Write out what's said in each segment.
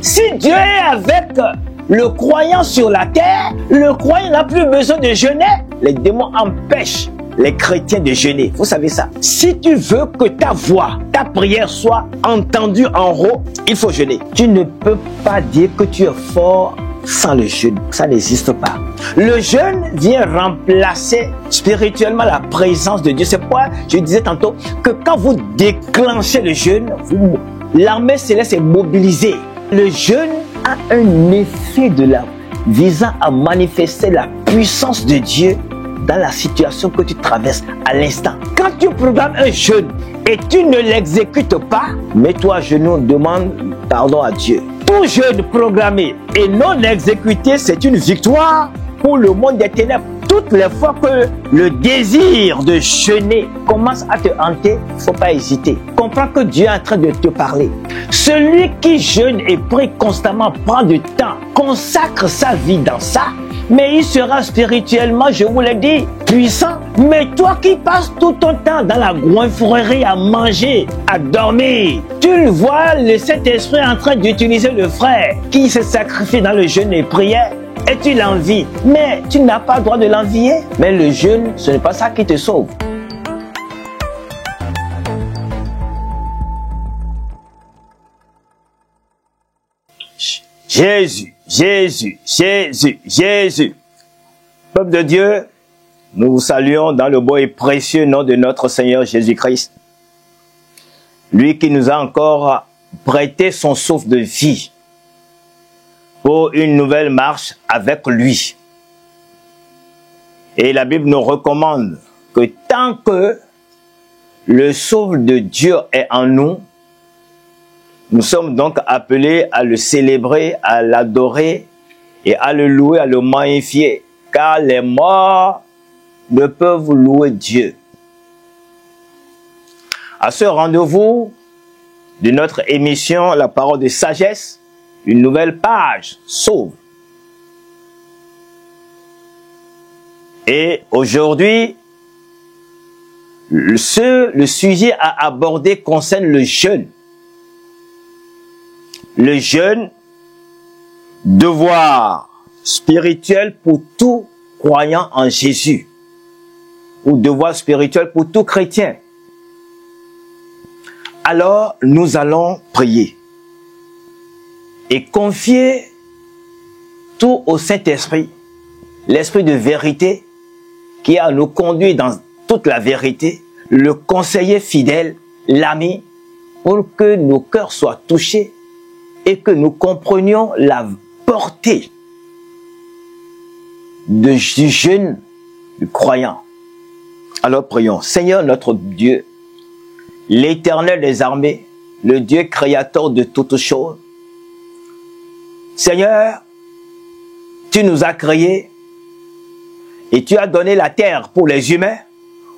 Si Dieu est avec le croyant sur la terre, le croyant n'a plus besoin de jeûner. Les démons empêchent les chrétiens de jeûner. Vous savez ça. Si tu veux que ta voix, ta prière soit entendue en haut, il faut jeûner. Tu ne peux pas dire que tu es fort sans le jeûne. Ça n'existe pas. Le jeûne vient remplacer spirituellement la présence de Dieu. C'est pourquoi je disais tantôt que quand vous déclenchez le jeûne, l'armée céleste est mobilisée. Le jeûne a un effet visant à manifester la puissance de Dieu dans la situation que tu traverses à l'instant. Quand tu programmes un jeûne et tu ne l'exécutes pas, mets-toi à genoux, demande pardon à Dieu. Tout jeûne programmé et non exécuté, c'est une victoire pour le monde des ténèbres. Toutes les fois que le désir de jeûner commence à te hanter, il ne faut pas hésiter. Comprends que Dieu est en train de te parler. Celui qui jeûne et prie constamment, prend du temps, consacre sa vie dans ça, mais il sera spirituellement, je vous l'ai dit, puissant. Mais toi qui passes tout ton temps dans la goinfrerie à manger, à dormir, tu vois le Saint-Esprit en train d'utiliser le frère qui se sacrifie dans le jeûne et prière. Et tu l'envies, mais tu n'as pas le droit de l'envier. Mais le jeûne, ce n'est pas ça qui te sauve. Jésus, Jésus, Jésus, Jésus. Peuple de Dieu, nous vous saluons dans le beau et précieux nom de notre Seigneur Jésus-Christ. Lui qui nous a encore prêté son souffle de vie pour une nouvelle marche avec lui. Et la Bible nous recommande que tant que le souffle de Dieu est en nous, nous sommes donc appelés à le célébrer, à l'adorer et à le louer, à le magnifier, car les morts ne peuvent louer Dieu. À ce rendez-vous de notre émission, la parole de sagesse, une nouvelle page s'ouvre. Et aujourd'hui, le sujet à aborder concerne le jeûne. Le jeûne, devoir spirituel pour tout croyant en Jésus, ou devoir spirituel pour tout chrétien. Alors, nous allons prier et confier tout au Saint-Esprit, l'Esprit de vérité qui a nous conduit dans toute la vérité, le conseiller fidèle, l'ami, pour que nos cœurs soient touchés et que nous comprenions la portée du jeûne du croyant. Alors prions. Seigneur notre Dieu, l'Éternel des armées, le Dieu créateur de toutes choses, Seigneur, tu nous as créés et tu as donné la terre pour les humains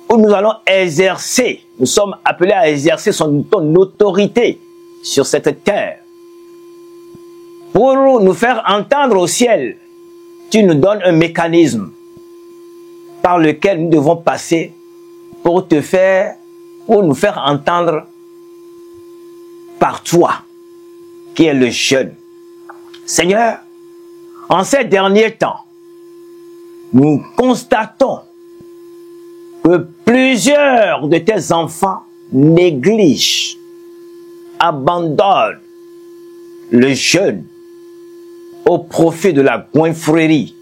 où nous allons exercer, nous sommes appelés à exercer ton autorité sur cette terre. Pour nous faire entendre au ciel, tu nous donnes un mécanisme par lequel nous devons passer pour nous faire entendre par toi, qui est le jeûne. Seigneur, en ces derniers temps, nous constatons que plusieurs de tes enfants négligent, abandonnent le jeûne au profit de la goinfrerie.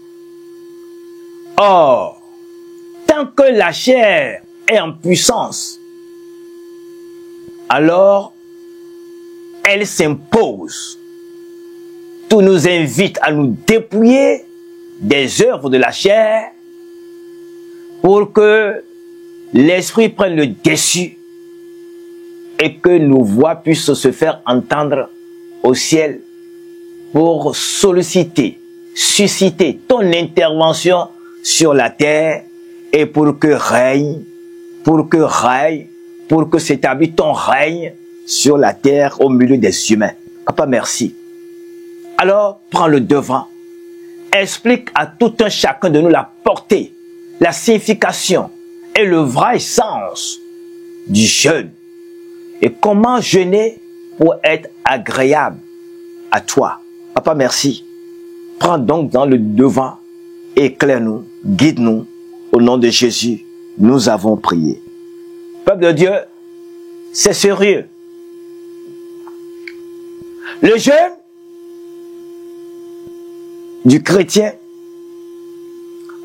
Or, tant que la chair est en puissance, alors elle s'impose. Tout nous invite à nous dépouiller des œuvres de la chair pour que l'esprit prenne le dessus et que nos voix puissent se faire entendre au ciel pour solliciter, susciter ton intervention sur la terre et pour que s'établisse ton règne sur la terre au milieu des humains. Papa, merci. Alors, prends le devant. Explique à tout un chacun de nous la portée, la signification et le vrai sens du jeûne. Et comment jeûner pour être agréable à toi. Papa, merci. Prends donc dans le devant, éclaire-nous, guide-nous. Au nom de Jésus, nous avons prié. Peuple de Dieu, c'est sérieux. Le jeûne du chrétien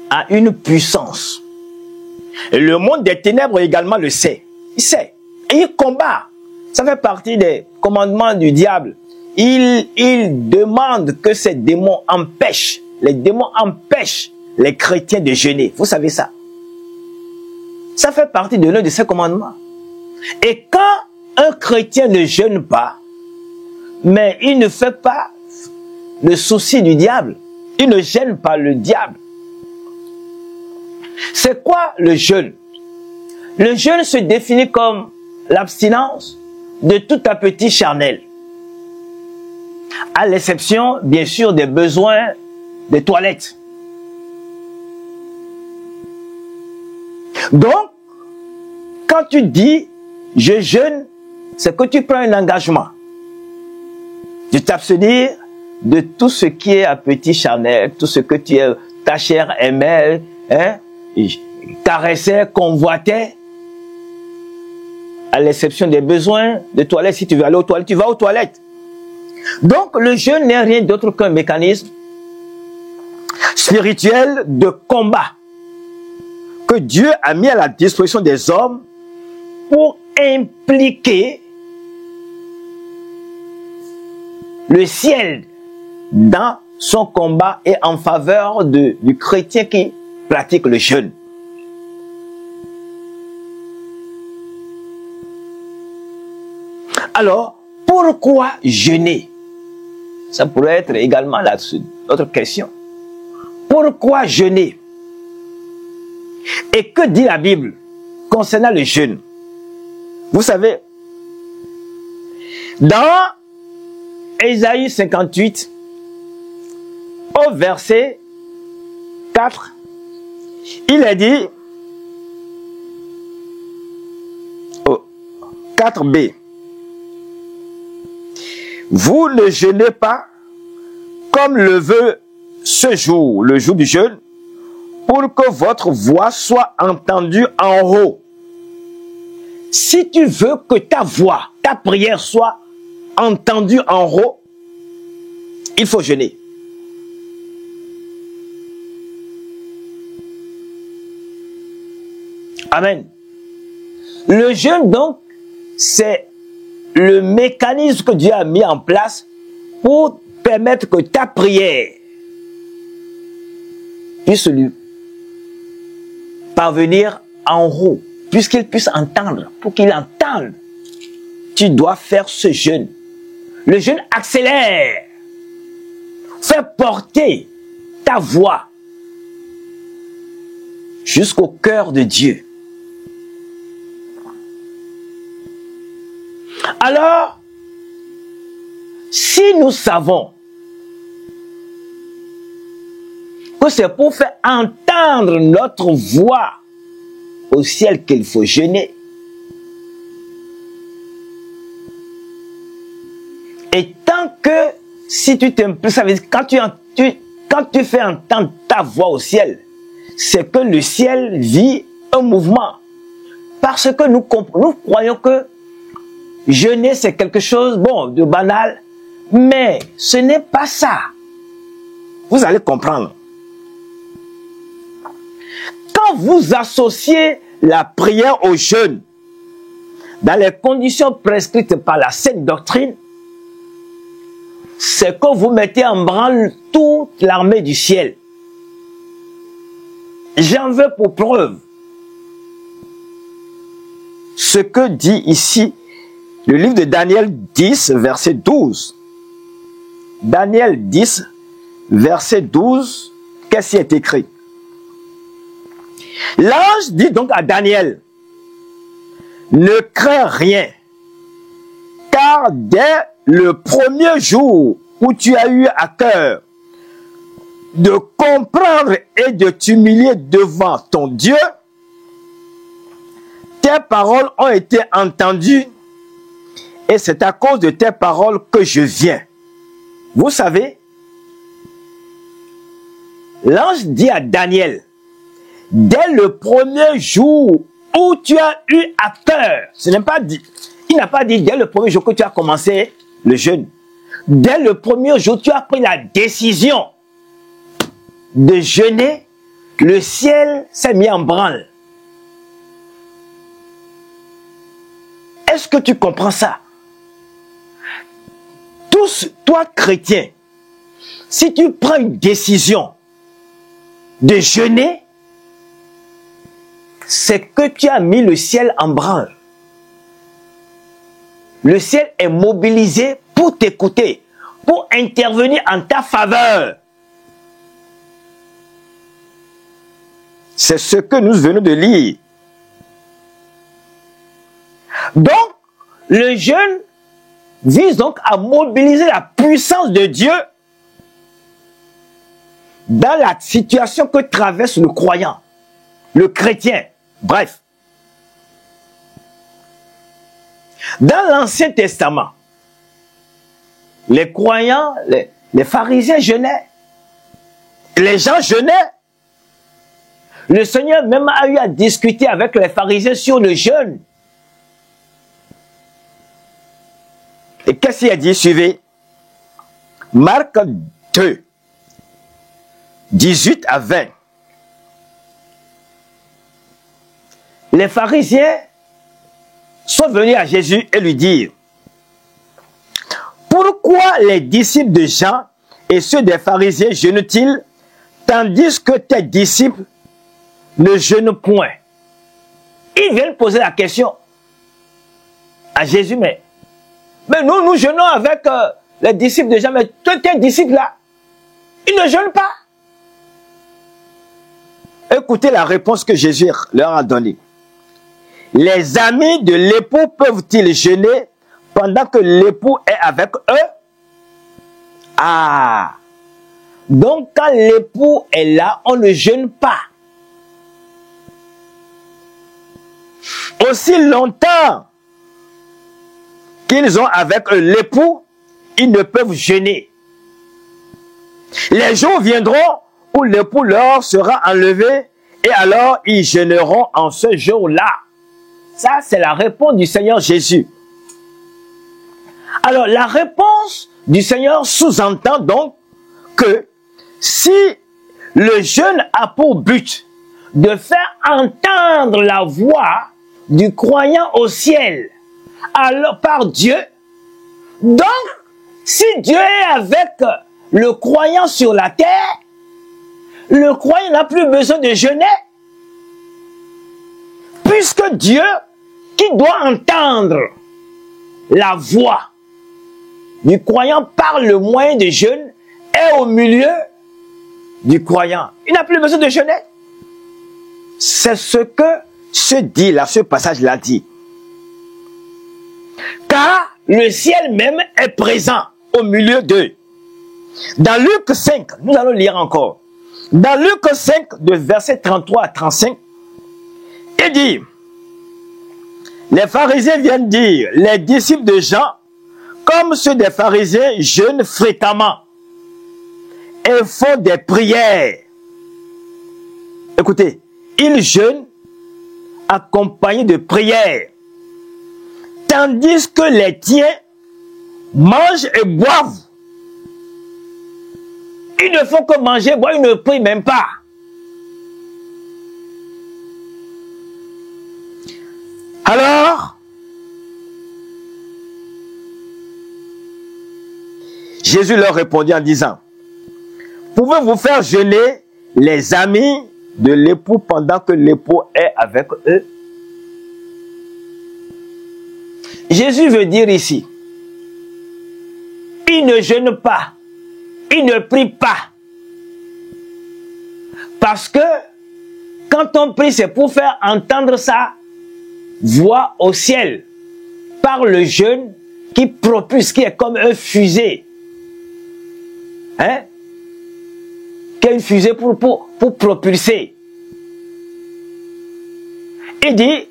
a une puissance. Et le monde des ténèbres également le sait. Il sait. Et il combat. Ça fait partie des commandements du diable. Il demande que ces démons empêchent, les démons empêchent les chrétiens de jeûner. Vous savez ça. Ça fait partie de l'un de ces commandements. Et quand un chrétien ne jeûne pas, mais il ne fait pas le souci du diable, il ne gêne pas le diable. C'est quoi le jeûne? Le jeûne se définit comme l'abstinence de tout appétit charnel, à l'exception, bien sûr, des besoins des toilettes. Donc, quand tu dis « je jeûne », c'est que tu prends un engagement de t'abstenir de tout ce qui est appétit charnel, tout ce que ta chair aimait, caressait, convoitait, à l'exception des besoins de toilettes. Si tu veux aller aux toilettes, tu vas aux toilettes. Donc, le jeûne n'est rien d'autre qu'un mécanisme spirituel de combat que Dieu a mis à la disposition des hommes pour impliquer le ciel dans son combat et en faveur du chrétien qui pratique le jeûne. Alors, pourquoi jeûner? Ça pourrait être également notre question. Pourquoi jeûner? Et que dit la Bible concernant le jeûne? Vous savez, dans Ésaïe 58, au verset 4, il est dit, au 4b, vous ne jeûnez pas comme le veut ce jour, le jour du jeûne, pour que votre voix soit entendue en haut. Si tu veux que ta voix, ta prière soit entendue en haut, il faut jeûner. Amen. Le jeûne, donc, c'est le mécanisme que Dieu a mis en place pour permettre que ta prière puisse lui parvenir en haut, puisqu'il puisse entendre. Pour qu'il entende, tu dois faire ce jeûne. Le jeûne accélère, fait porter ta voix jusqu'au cœur de Dieu. Alors, si nous savons que c'est pour faire entendre notre voix au ciel qu'il faut jeûner, et tant que si tu t'impliques, ça veut dire quand tu fais entendre ta voix au ciel, c'est que le ciel vit un mouvement. Parce que nous croyons que jeûner, c'est quelque chose, de banal, mais ce n'est pas ça. Vous allez comprendre. Quand vous associez la prière au jeûne, dans les conditions prescrites par la sainte doctrine, c'est que vous mettez en branle toute l'armée du ciel. J'en veux pour preuve ce que dit ici le livre de Daniel 10, verset 12. Daniel 10, verset 12, qu'est-ce qui est écrit? L'ange dit donc à Daniel, ne crains rien, car dès le premier jour où tu as eu à cœur de comprendre et de t'humilier devant ton Dieu, tes paroles ont été entendues et c'est à cause de tes paroles que je viens. Vous savez, l'ange dit à Daniel, dès le premier jour où tu as eu à cœur, ce n'est pas dit, il n'a pas dit dès le premier jour que tu as commencé le jeûne. Dès le premier jour, tu as pris la décision de jeûner, le ciel s'est mis en branle. Est-ce que tu comprends ça? Tous, toi chrétien, si tu prends une décision de jeûner, c'est que tu as mis le ciel en branle. Le ciel est mobilisé pour t'écouter, pour intervenir en ta faveur. C'est ce que nous venons de lire. Donc, le jeûne vise donc à mobiliser la puissance de Dieu dans la situation que traverse le croyant, le chrétien, bref. Dans l'Ancien Testament, les croyants, les pharisiens jeûnaient, les gens jeûnaient. Le Seigneur même a eu à discuter avec les pharisiens sur le jeûne. Et qu'est-ce qu'il a dit? Suivez. Marc 2, 18 à 20. Les pharisiens sont venus à Jésus et lui dirent, pourquoi les disciples de Jean et ceux des pharisiens jeûnent-ils, tandis que tes disciples ne jeûnent point? Ils viennent poser la question à Jésus, mais nous jeûnons avec les disciples de Jean, mais tous tes disciples là, ils ne jeûnent pas. Écoutez la réponse que Jésus leur a donnée. Les amis de l'époux peuvent-ils jeûner pendant que l'époux est avec eux? Ah! Donc quand l'époux est là, on ne jeûne pas. Aussi longtemps qu'ils ont avec l'époux, ils ne peuvent jeûner. Les jours viendront où l'époux leur sera enlevé et alors ils jeûneront en ce jour-là. Ça, c'est la réponse du Seigneur Jésus. Alors, la réponse du Seigneur sous-entend donc que si le jeûne a pour but de faire entendre la voix du croyant au ciel alors, par Dieu, donc, si Dieu est avec le croyant sur la terre, le croyant n'a plus besoin de jeûner, puisque Dieu, qui doit entendre la voix du croyant par le moyen de jeûne, est au milieu du croyant. Il n'a plus besoin de jeûner. C'est ce que ce dit là, ce passage-là dit. Car le ciel même est présent au milieu d'eux. Dans Luc 5, nous allons lire encore. Dans Luc 5, de versets 33 à 35, il dit, les pharisiens viennent dire, les disciples de Jean, comme ceux des pharisiens, jeûnent fréquemment et font des prières. Écoutez, ils jeûnent accompagnés de prières, tandis que les tiens mangent et boivent. Ils ne font que manger, boire, ils ne prient même pas. Alors, Jésus leur répondit en disant, pouvez-vous faire jeûner les amis de l'époux pendant que l'époux est avec eux? Jésus veut dire ici, ils ne jeûnent pas, ils ne prient pas. Parce que quand on prie, c'est pour faire entendre sa voix au ciel par le jeûne qui propulse, qui est comme un fusée. Hein? Qui est une fusée pour propulser. Il dit,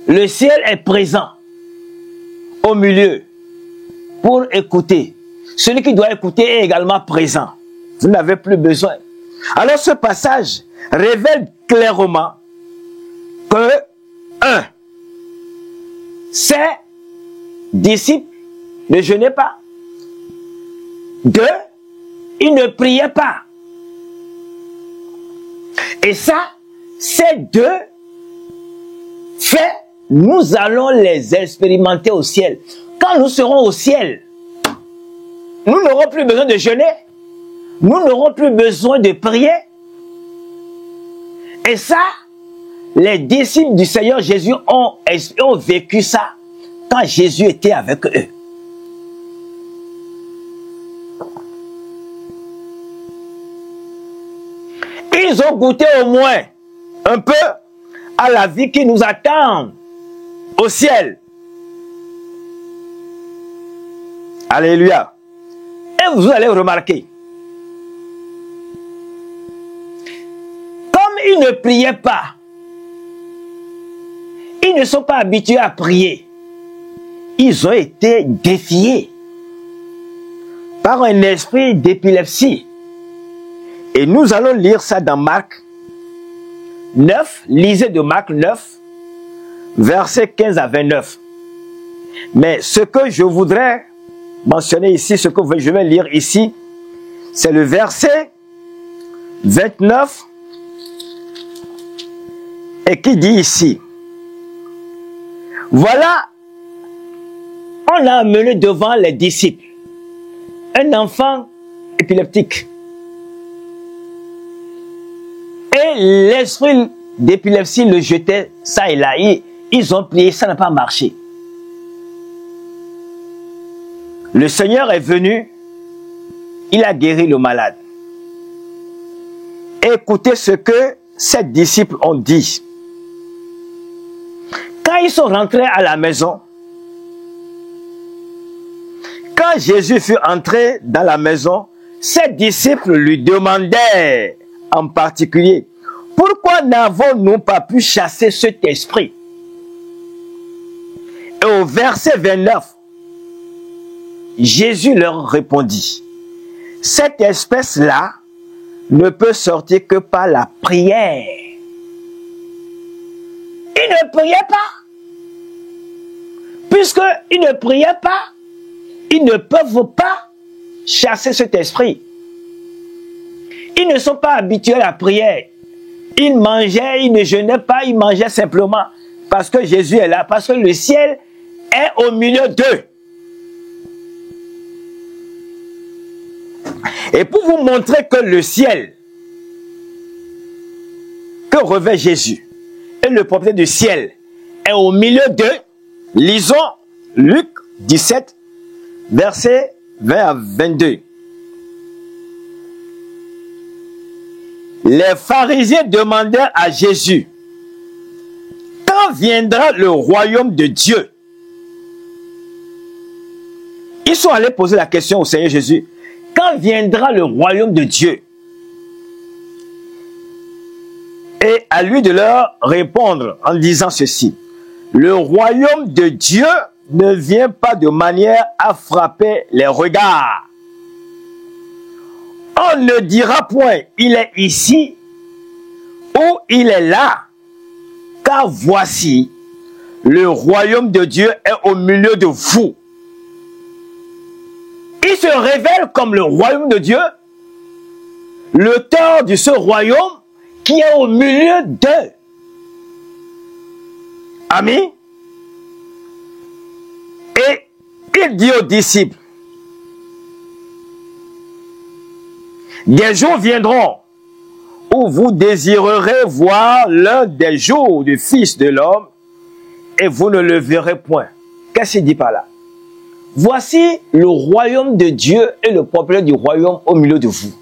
le ciel est présent au milieu pour écouter. Celui qui doit écouter est également présent. Vous n'avez plus besoin. Alors ce passage révèle clairement que, 1, ces disciples ne jeûnaient pas. 2, ils ne priaient pas. Et ça, ces deux faits, nous allons les expérimenter au ciel. Quand nous serons au ciel, nous n'aurons plus besoin de jeûner. Nous n'aurons plus besoin de prier. Et ça, les disciples du Seigneur Jésus ont vécu ça quand Jésus était avec eux. Ils ont goûté au moins un peu à la vie qui nous attend au ciel. Alléluia. Et vous allez remarquer, comme ils ne priaient pas, ils ne sont pas habitués à prier, ils ont été défiés par un esprit d'épilepsie. Et nous allons lire ça dans Marc 9, lisez de Marc 9, versets 15 à 29. Mais ce que je voudrais mentionner ici, ce que je vais lire ici, c'est le verset 29 et qui dit ici, voilà, on a amené devant les disciples un enfant épileptique. Et l'esprit d'épilepsie le jetait ça et là. Ils ont plié, ça n'a pas marché. Le Seigneur est venu, il a guéri le malade. Écoutez ce que ses disciples ont dit. Quand ils sont rentrés à la maison, quand Jésus fut entré dans la maison, ses disciples lui demandaient en particulier, pourquoi n'avons-nous pas pu chasser cet esprit? Et au verset 29, Jésus leur répondit, cette espèce-là ne peut sortir que par la prière. Ils ne priaient pas. Puisqu'ils ne priaient pas, ils ne peuvent pas chasser cet esprit. Ils ne sont pas habitués à la prière. Ils mangeaient, ils ne jeûnaient pas, ils mangeaient simplement. Parce que Jésus est là, parce que le ciel est au milieu d'eux. Et pour vous montrer que le ciel, que revêt Jésus, et le propriétaire du ciel est au milieu d'eux, lisons Luc 17, versets 20 à 22. Les pharisiens demandèrent à Jésus, quand viendra le royaume de Dieu? Ils sont allés poser la question au Seigneur Jésus, quand viendra le royaume de Dieu? Et à lui de leur répondre en disant ceci, le royaume de Dieu ne vient pas de manière à frapper les regards. On ne dira point, il est ici ou il est là, car voici, le royaume de Dieu est au milieu de vous. Il se révèle comme le royaume de Dieu, l'auteur de ce royaume qui est au milieu d'eux. Amis. Et il dit aux disciples, des jours viendront où vous désirerez voir l'un des jours du Fils de l'homme et vous ne le verrez point. Qu'est-ce qu'il dit par là? Voici le royaume de Dieu et le peuple du royaume au milieu de vous.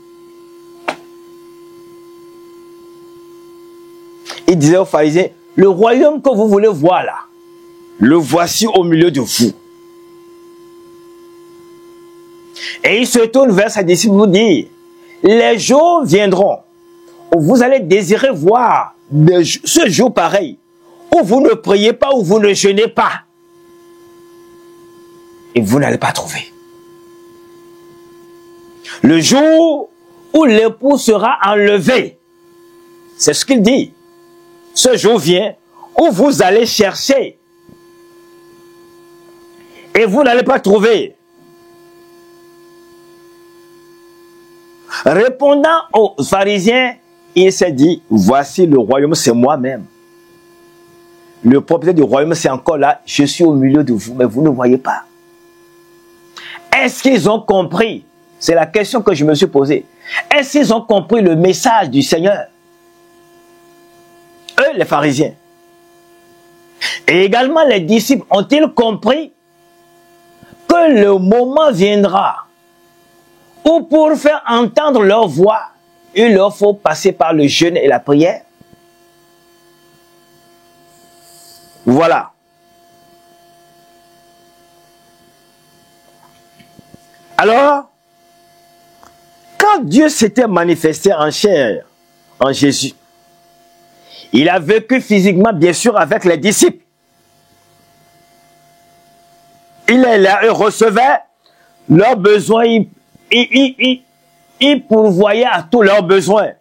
Il disait aux pharisiens, le royaume que vous voulez voir là, le voici au milieu de vous. Et il se tourne vers ses disciples pour dire, les jours viendront où vous allez désirer voir ce jour pareil, où vous ne priez pas, où vous ne jeûnez pas. Et vous n'allez pas trouver. Le jour où l'époux sera enlevé, c'est ce qu'il dit. Ce jour vient où vous allez chercher et vous n'allez pas trouver. Répondant aux pharisiens, il s'est dit, voici le royaume, c'est moi-même. Le propriétaire du royaume, c'est encore là, je suis au milieu de vous, mais vous ne voyez pas. Est-ce qu'ils ont compris? C'est la question que je me suis posée. Est-ce qu'ils ont compris le message du Seigneur? Eux, les pharisiens. Et également les disciples, ont-ils compris que le moment viendra où pour faire entendre leur voix, il leur faut passer par le jeûne et la prière? Voilà. Alors, quand Dieu s'était manifesté en chair, en Jésus, il a vécu physiquement, bien sûr, avec les disciples. Il est là, il recevait leurs besoins, il pourvoyait à tous leurs besoins.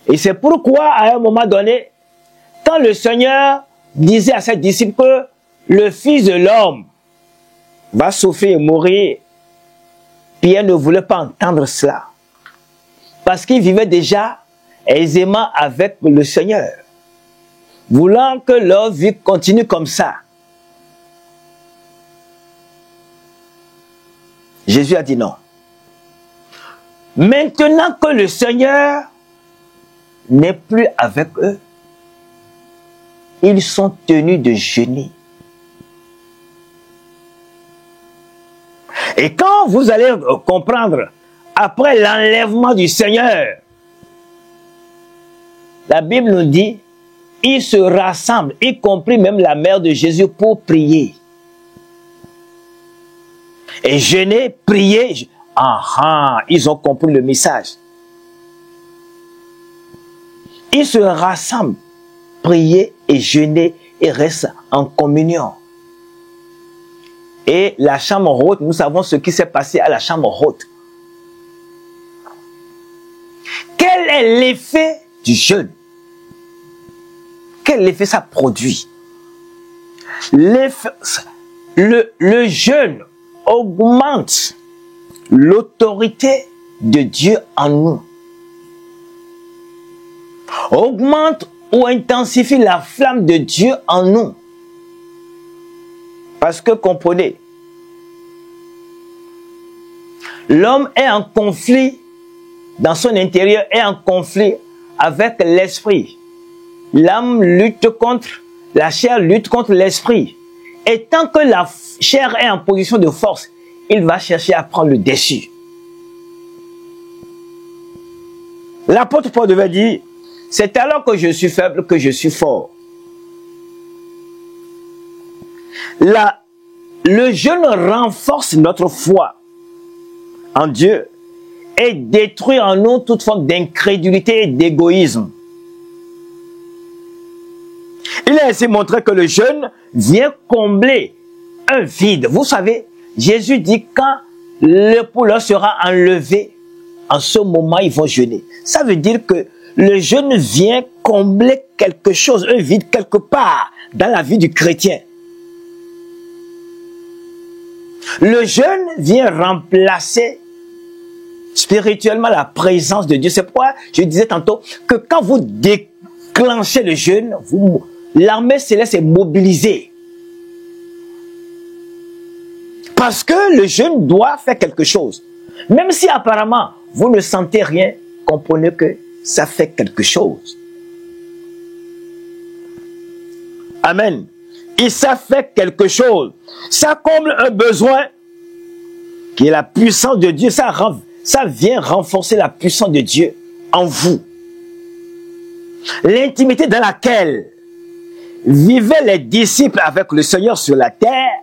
Et c'est pourquoi, à un moment donné, quand le Seigneur disait à ses disciples que le Fils de l'homme va souffrir et mourir, Pierre ne voulait pas entendre cela. Parce qu'il vivait déjà aisément avec le Seigneur. Voulant que leur vie continue comme ça. Jésus a dit non. Maintenant que le Seigneur n'est plus avec eux, ils sont tenus de jeûner. Et quand vous allez comprendre, après l'enlèvement du Seigneur, la Bible nous dit, ils se rassemblent, y compris même la mère de Jésus, pour prier. Et jeûner, prier, ils ont compris le message. Ils se rassemblent, prier et jeûner et restent en communion. Et la chambre haute, nous savons ce qui s'est passé à la chambre haute. Quel est l'effet du jeûne? Quel effet ça produit? Le jeûne augmente l'autorité de Dieu en nous. Augmente ou intensifie la flamme de Dieu en nous. Parce que comprenez, l'homme est en conflit, dans son intérieur, est en conflit avec l'esprit. L'âme lutte contre, la chair lutte contre l'esprit. Et tant que la chair est en position de force, il va chercher à prendre le dessus. L'apôtre Paul devait dire, c'est alors que je suis faible que je suis fort. Le jeûne renforce notre foi en Dieu et détruit en nous toute forme d'incrédulité et d'égoïsme. Il a ainsi montré que le jeûne vient combler un vide. Vous savez, Jésus dit quand l'époux leur sera enlevé, en ce moment ils vont jeûner. Ça veut dire que le jeûne vient combler quelque chose, un vide quelque part dans la vie du chrétien. Le jeûne vient remplacer spirituellement la présence de Dieu. C'est pourquoi je disais tantôt que quand vous déclenchez le jeûne, l'armée céleste est mobilisée. Parce que le jeûne doit faire quelque chose. Même si apparemment vous ne sentez rien, comprenez que ça fait quelque chose. Amen. Et ça fait quelque chose. Ça comble un besoin qui est la puissance de Dieu. Ça vient renforcer la puissance de Dieu en vous. L'intimité dans laquelle vivaient les disciples avec le Seigneur sur la terre,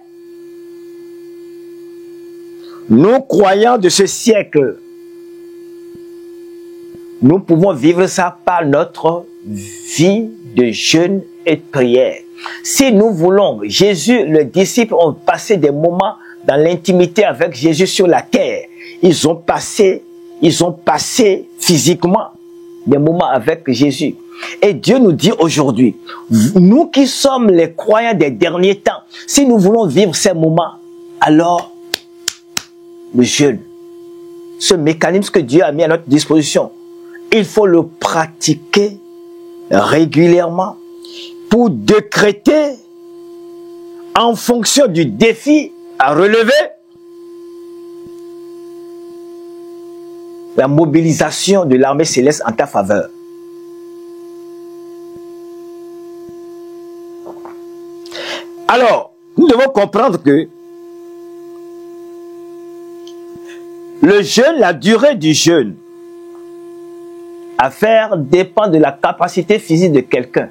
nous croyants de ce siècle, nous pouvons vivre ça par notre vie de jeûne et de prière. Si nous voulons, Jésus, les disciples ont passé des moments dans l'intimité avec Jésus sur la terre. ils ont passé physiquement des moments avec Jésus. Et Dieu nous dit aujourd'hui, nous qui sommes les croyants des derniers temps, si nous voulons vivre ces moments, alors le jeûne, ce mécanisme que Dieu a mis à notre disposition, il faut le pratiquer régulièrement pour décréter en fonction du défi à relever la mobilisation de l'armée céleste en ta faveur. Alors, nous devons comprendre que le jeûne, la durée du jeûne à faire dépend de la capacité physique de quelqu'un.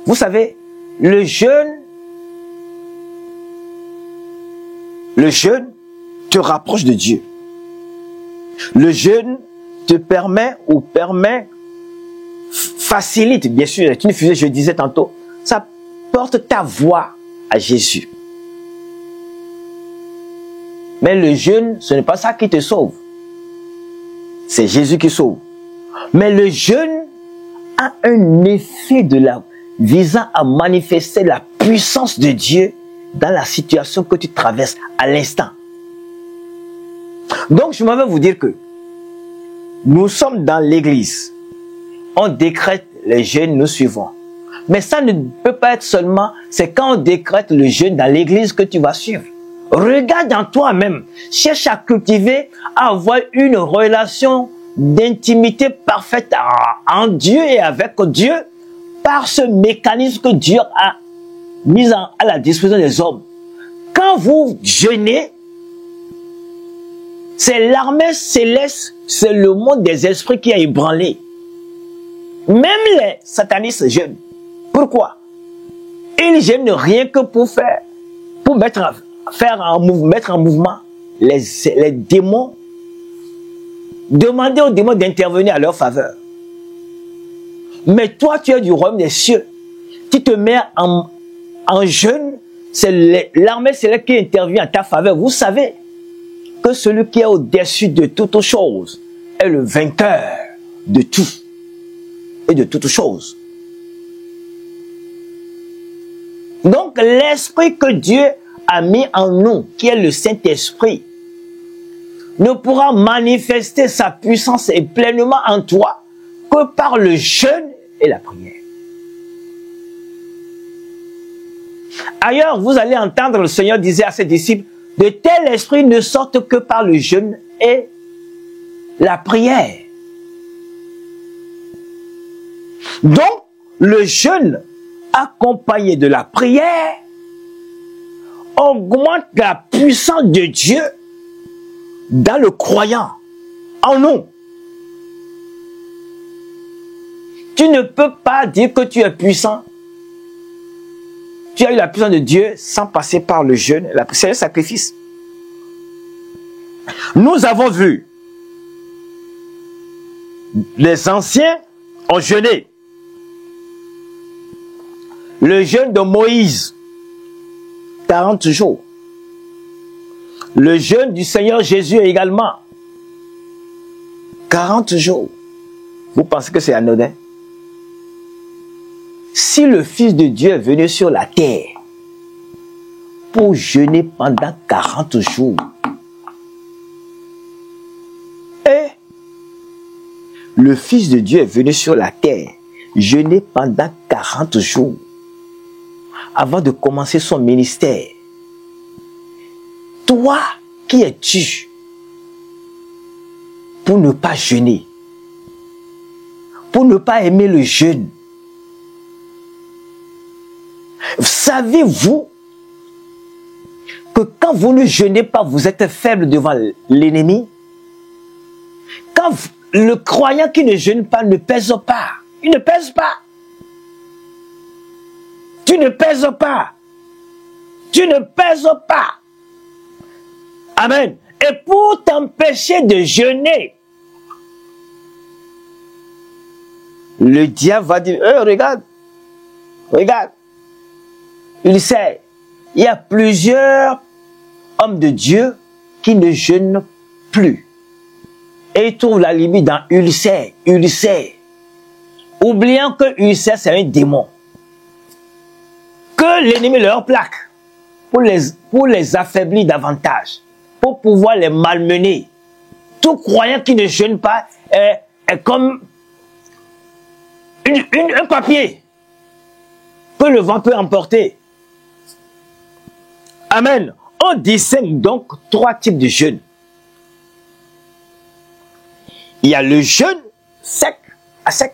Vous savez, le jeûne te rapproche de Dieu. Le jeûne te facilite, bien sûr, c'est une fusée, je disais tantôt, ça porte ta voix à Jésus. Mais le jeûne, ce n'est pas ça qui te sauve. C'est Jésus qui sauve. Mais le jeûne a un effet visant à manifester la puissance de Dieu dans la situation que tu traverses à l'instant. Donc, je m'en vais vous dire que nous sommes dans l'église. On décrète le jeûne, nous suivons. Mais ça ne peut pas être seulement, c'est quand on décrète le jeûne dans l'église que tu vas suivre. Regarde en toi-même. Cherche à cultiver, à avoir une relation d'intimité parfaite en Dieu et avec Dieu par ce mécanisme que Dieu a mis à la disposition des hommes. Quand vous jeûnez, c'est l'armée céleste, c'est le monde des esprits qui a ébranlé. Même les satanistes jeûnent. Pourquoi? Ils jeûnent rien que pour mettre en mouvement les démons. Demander aux démons d'intervenir à leur faveur. Mais toi, tu es du royaume des cieux. Tu te mets en jeûne, c'est l'armée céleste qui intervient en ta faveur. Vous savez que celui qui est au-dessus de toutes choses est le vainqueur de tout et de toutes choses. Donc, l'esprit que Dieu a mis en nous, qui est le Saint-Esprit, ne pourra manifester sa puissance et pleinement en toi que par le jeûne et la prière. Ailleurs, vous allez entendre le Seigneur disait à ses disciples, de tel esprit ne sortent que par le jeûne et la prière. Donc, le jeûne accompagné de la prière augmente la puissance de Dieu dans le croyant, en nous. Tu ne peux pas dire que tu es puissant. Tu as eu la puissance de Dieu sans passer par le jeûne, c'est le sacrifice. Nous avons vu, les anciens ont jeûné. Le jeûne de Moïse, 40 jours. Le jeûne du Seigneur Jésus également, 40 jours. Vous pensez que c'est anodin? Si le Fils de Dieu est venu sur la terre pour jeûner pendant 40 jours, et le Fils de Dieu est venu sur la terre jeûner pendant 40 jours avant de commencer son ministère, toi, qui es-tu pour ne pas jeûner, pour ne pas aimer le jeûne? Savez-vous que quand vous ne jeûnez pas, vous êtes faible devant l'ennemi? Quand le croyant qui ne jeûne pas ne pèse pas, il ne pèse pas. Tu ne pèses pas. Tu ne pèses pas. Amen. Et pour t'empêcher de jeûner, le diable va dire, regarde, regarde. Il sait, il y a plusieurs hommes de Dieu qui ne jeûnent plus. Et ils trouvent la limite dans ulcère, ulcère. Oubliant que ulcère, c'est un démon. Que l'ennemi leur plaque pour les affaiblir davantage, pour pouvoir les malmener. Tout croyant qui ne jeûne pas est comme un papier que le vent peut emporter. Amen. On distingue donc 3 types de jeûne. Il y a le jeûne sec, à sec.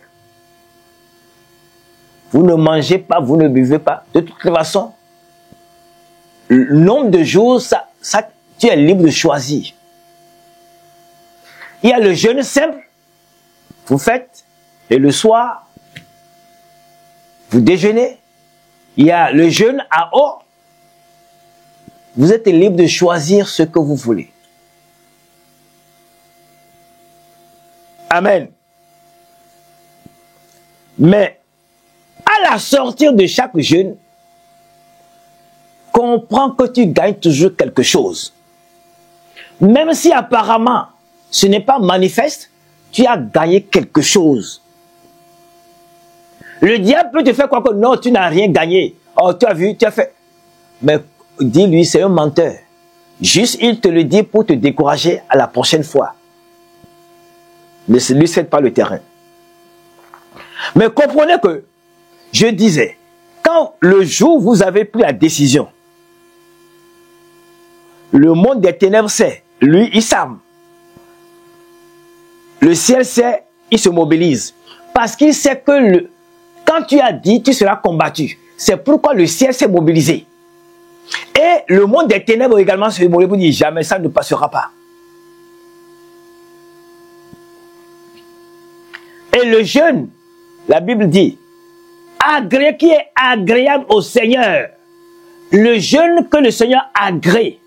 Vous ne mangez pas, vous ne buvez pas. De toute façon, le nombre de jours, ça, tu es libre de choisir. Il y a le jeûne simple. Vous faites, et le soir, vous déjeunez. Il y a le jeûne à eau. Vous êtes libre de choisir ce que vous voulez. Amen. Mais, à la sortie de chaque jeûne, comprends que tu gagnes toujours quelque chose. Même si apparemment, ce n'est pas manifeste, tu as gagné quelque chose. Le diable peut te faire croire que non, tu n'as rien gagné. Oh, tu as vu, tu as fait. Mais dis-lui, c'est un menteur. Juste, il te le dit pour te décourager à la prochaine fois. Ne lui cède pas le terrain. Mais comprenez que, je disais, quand le jour où vous avez pris la décision, le monde des ténèbres sait, lui, il s'arme. Le ciel sait, il se mobilise. Parce qu'il sait que quand tu as dit, tu seras combattu. C'est pourquoi le ciel s'est mobilisé. Et le monde des ténèbres également se mobilise pour dire, jamais ça ne passera pas. Et le jeûne, la Bible dit, qui est agréable au Seigneur. Le jeûne que le Seigneur agrée.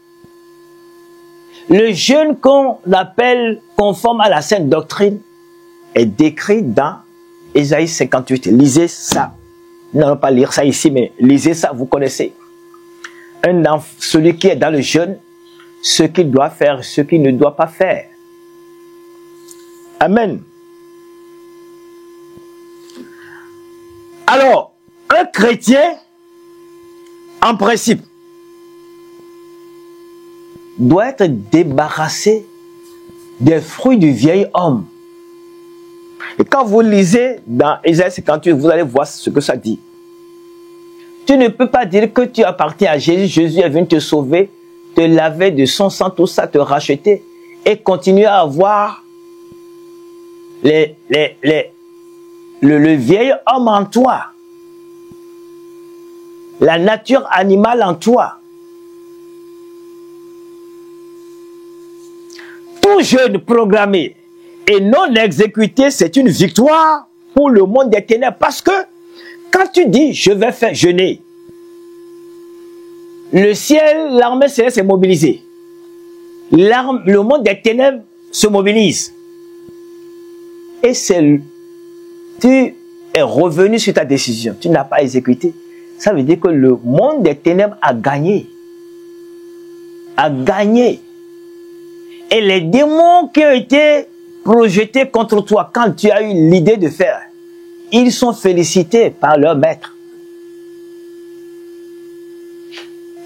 Le jeûne qu'on appelle conforme à la sainte doctrine est décrit dans Ésaïe 58. Lisez ça. Nous n'allons pas lire ça ici, mais lisez ça, vous connaissez. Celui qui est dans le jeûne, ce qu'il doit faire, ce qu'il ne doit pas faire. Amen. Alors, un chrétien, en principe, doit être débarrassé des fruits du vieil homme. Et quand vous lisez dans Ésaïe 58, vous allez voir ce que ça dit. Tu ne peux pas dire que tu appartiens à Jésus. Jésus est venu te sauver, te laver de son sang, tout ça, te racheter, et continuer à avoir le vieil homme en toi. La nature animale en toi. Tout jeûne programmé et non exécuté, c'est une victoire pour le monde des ténèbres. Parce que quand tu dis, je vais faire jeûner, le ciel, l'armée céleste est mobilisée. Le monde des ténèbres se mobilise. Et tu es revenu sur ta décision. Tu n'as pas exécuté. Ça veut dire que le monde des ténèbres a gagné. A gagné. Et les démons qui ont été projetés contre toi quand tu as eu l'idée de faire, ils sont félicités par leur maître.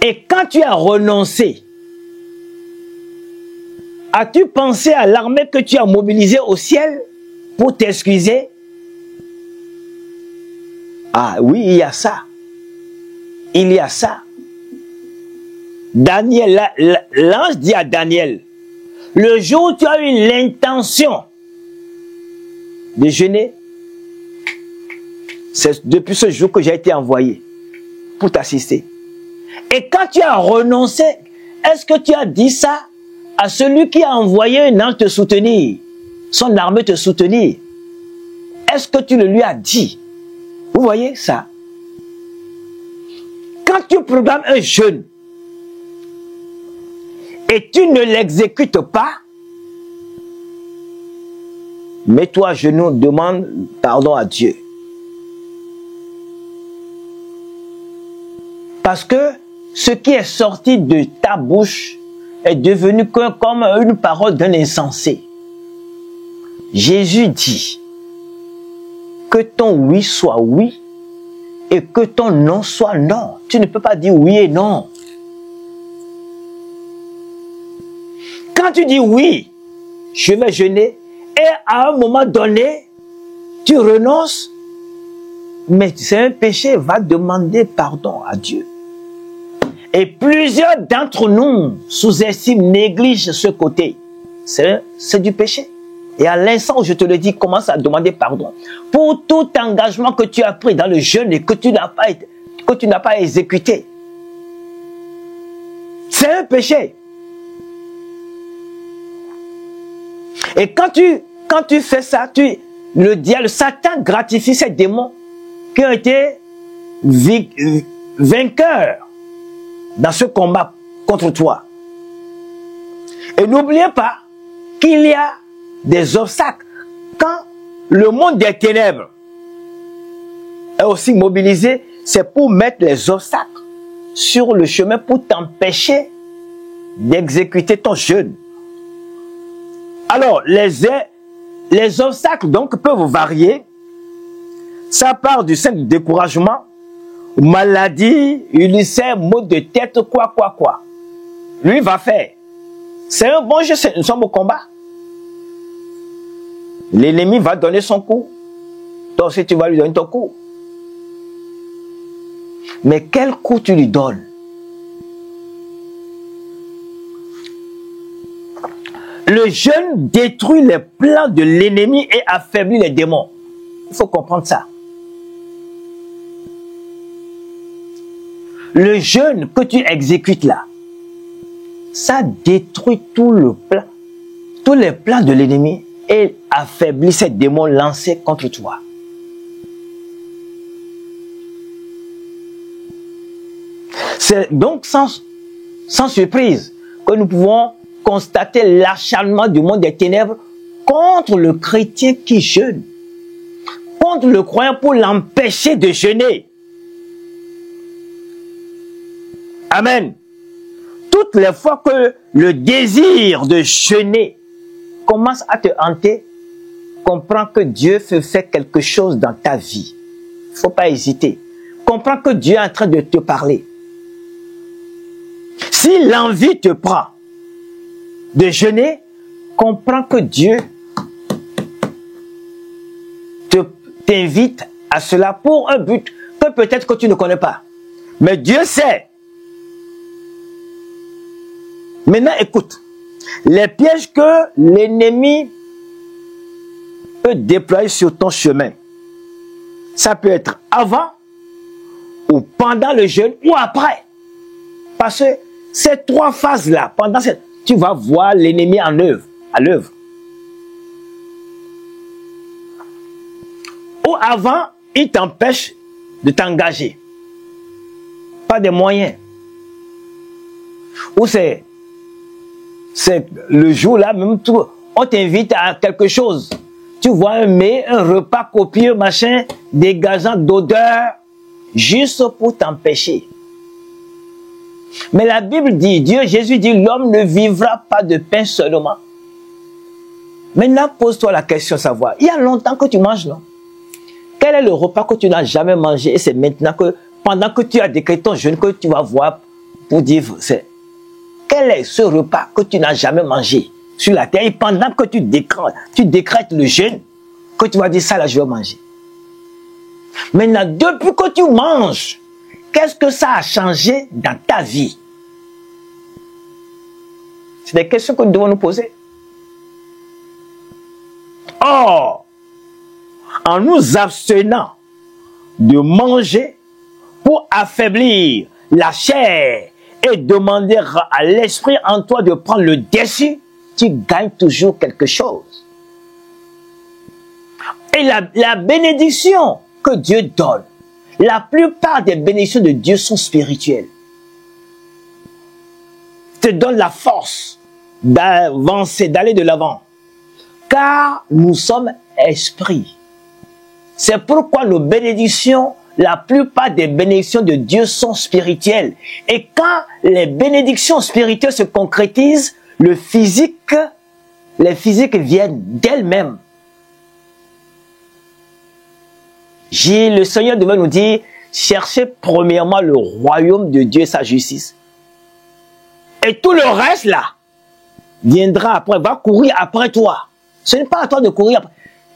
Et quand tu as renoncé, as-tu pensé à l'armée que tu as mobilisée au ciel pour t'excuser? Ah oui, il y a ça. Il y a ça. Daniel, l'ange dit à Daniel, le jour où tu as eu l'intention de jeûner, c'est depuis ce jour que j'ai été envoyé pour t'assister. Et quand tu as renoncé, est-ce que tu as dit ça à celui qui a envoyé un ange te soutenir, son armée te soutenir? Est-ce que tu le lui as dit? Vous voyez ça? Quand tu programmes un jeûne et tu ne l'exécutes pas, mets-toi à genoux, demande pardon à Dieu. Parce que ce qui est sorti de ta bouche est devenu comme une parole d'un insensé. Jésus dit que ton oui soit oui et que ton non soit non. Tu ne peux pas dire oui et non. Quand tu dis oui, je vais jeûner, et à un moment donné, tu renonces, mais c'est un péché, va demander pardon à Dieu. Et plusieurs d'entre nous sous-estiment, négligent ce côté. C'est du péché. Et à l'instant où je te le dis, commence à demander pardon. Pour tout engagement que tu as pris dans le jeûne et que tu n'as pas exécuté. C'est un péché. Et quand tu fais ça, le diable, Satan gratifie ces démons qui ont été vainqueurs dans ce combat contre toi. Et n'oubliez pas qu'il y a des obstacles. Quand le monde des ténèbres est aussi mobilisé, c'est pour mettre les obstacles sur le chemin pour t'empêcher d'exécuter ton jeûne. Alors, les obstacles donc peuvent varier. Ça part du simple découragement, maladie, ulcère, maux de tête, quoi. Lui va faire. C'est un bon jeu, nous sommes au combat. L'ennemi va donner son coup. Toi aussi, tu vas lui donner ton coup. Mais quel coup tu lui donnes? Le jeûne détruit les plans de l'ennemi et affaiblit les démons. Il faut comprendre ça. Le jeûne que tu exécutes là, ça détruit tous les plans de l'ennemi et affaiblit ces démons lancés contre toi. C'est donc sans surprise que nous pouvons constater l'acharnement du monde des ténèbres contre le chrétien qui jeûne, contre le croyant pour l'empêcher de jeûner. Amen. Toutes les fois que le désir de jeûner commence à te hanter, comprends que Dieu fait quelque chose dans ta vie. Il ne faut pas hésiter. Comprends que Dieu est en train de te parler. Si l'envie te prend de jeûner, comprends que Dieu t'invite à cela pour un but que peut-être que tu ne connais pas. Mais Dieu sait. Maintenant, écoute. Les pièges que l'ennemi peut déployer sur ton chemin, ça peut être avant ou pendant le jeûne ou après. Parce que ces trois phases-là, tu vas voir l'ennemi à l'œuvre. Ou avant, il t'empêche de t'engager. Pas de moyens. Ou c'est le jour là, même on t'invite à quelque chose. Tu vois un repas copieux, machin, dégageant d'odeur, juste pour t'empêcher. Mais la Bible dit, Jésus dit, l'homme ne vivra pas de pain seulement. Maintenant, pose-toi la question, savoir, il y a longtemps que tu manges, non? Quel est le repas que tu n'as jamais mangé? Et c'est maintenant que, pendant que tu as décrété ton jeûne, que tu vas voir pour dire, quel est ce repas que tu n'as jamais mangé sur la terre? Et pendant que tu décrètes le jeûne, que tu vas dire, ça là, je vais manger. Maintenant, depuis que tu manges, qu'est-ce que ça a changé dans ta vie? C'est des questions que nous devons nous poser. Or, en nous abstenant de manger pour affaiblir la chair et demander à l'esprit en toi de prendre le dessus, tu gagnes toujours quelque chose. Et la bénédiction que Dieu donne, la plupart des bénédictions de Dieu sont spirituelles. Te donne la force d'avancer, d'aller de l'avant. Car nous sommes esprits. C'est pourquoi nos bénédictions, la plupart des bénédictions de Dieu sont spirituelles. Et quand les bénédictions spirituelles se concrétisent, les physiques viennent d'elles-mêmes. Le Seigneur devait nous dire, cherchez premièrement le royaume de Dieu et sa justice. Et tout le reste là, viendra après, va courir après toi. Ce n'est pas à toi de courir après.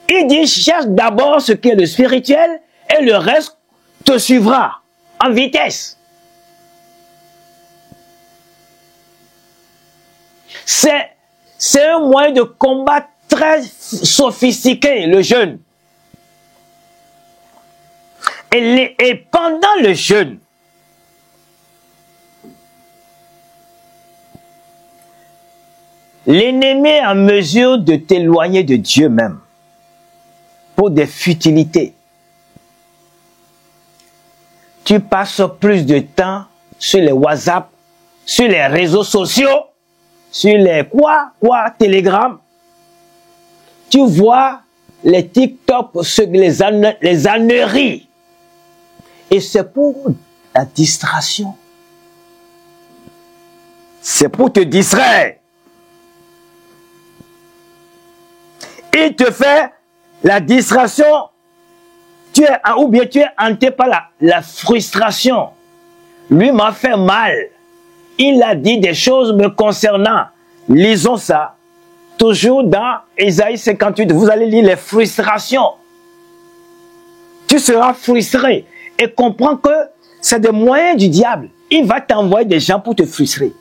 Il dit, cherche d'abord ce qui est le spirituel et le reste te suivra en vitesse. C'est un moyen de combat très sophistiqué, le jeûne. Et pendant le jeûne, l'ennemi est en mesure de t'éloigner de Dieu même pour des futilités. Tu passes plus de temps sur les WhatsApp, sur les réseaux sociaux, sur les Telegram. Tu vois les TikTok, les âneries. Et c'est pour la distraction. C'est pour te distraire. Il te fait la distraction, ou bien tu es hanté par la frustration. Lui m'a fait mal. Il a dit des choses me concernant. Lisons ça. Toujours dans Ésaïe 58, vous allez lire les frustrations. Tu seras frustré et comprends que c'est des moyens du diable. Il va t'envoyer des gens pour te frustrer.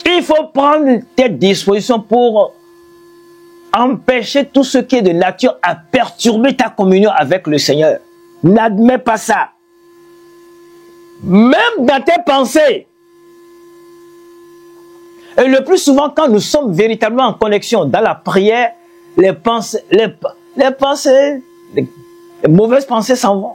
Il faut prendre tes dispositions pour empêcher tout ce qui est de nature à perturber ta communion avec le Seigneur. N'admets pas ça. Même dans tes pensées. Et le plus souvent, quand nous sommes véritablement en connexion dans la prière, les mauvaises pensées s'en vont.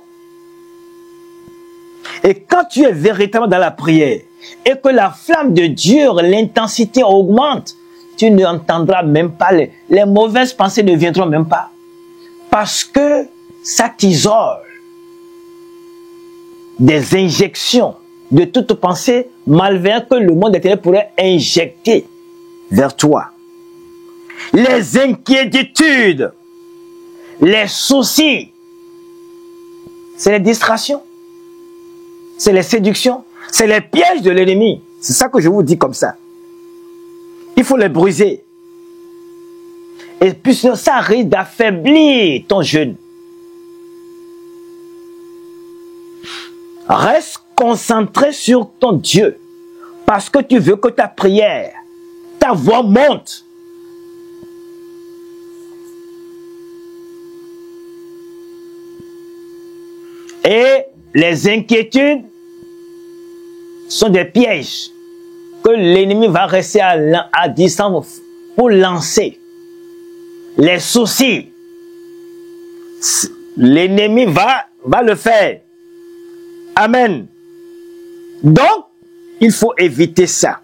Et quand tu es véritablement dans la prière, et que la flamme de Dieu, l'intensité augmente, tu n'entendras même pas, les mauvaises pensées ne viendront même pas. Parce que ça t'isole des injections de toute pensée malveillante que le monde intérieur pourrait injecter vers toi. Les inquiétudes, les soucis, c'est les distractions, c'est les séductions, c'est les pièges de l'ennemi. C'est ça que je vous dis comme ça. Il faut les briser. Et puis ça risque d'affaiblir ton jeûne. Reste concentré sur ton Dieu. Parce que tu veux que ta prière, ta voix monte. Et les inquiétudes sont des pièges que l'ennemi va rester à distance pour lancer. Les soucis, l'ennemi va le faire. Amen. Donc, il faut éviter ça.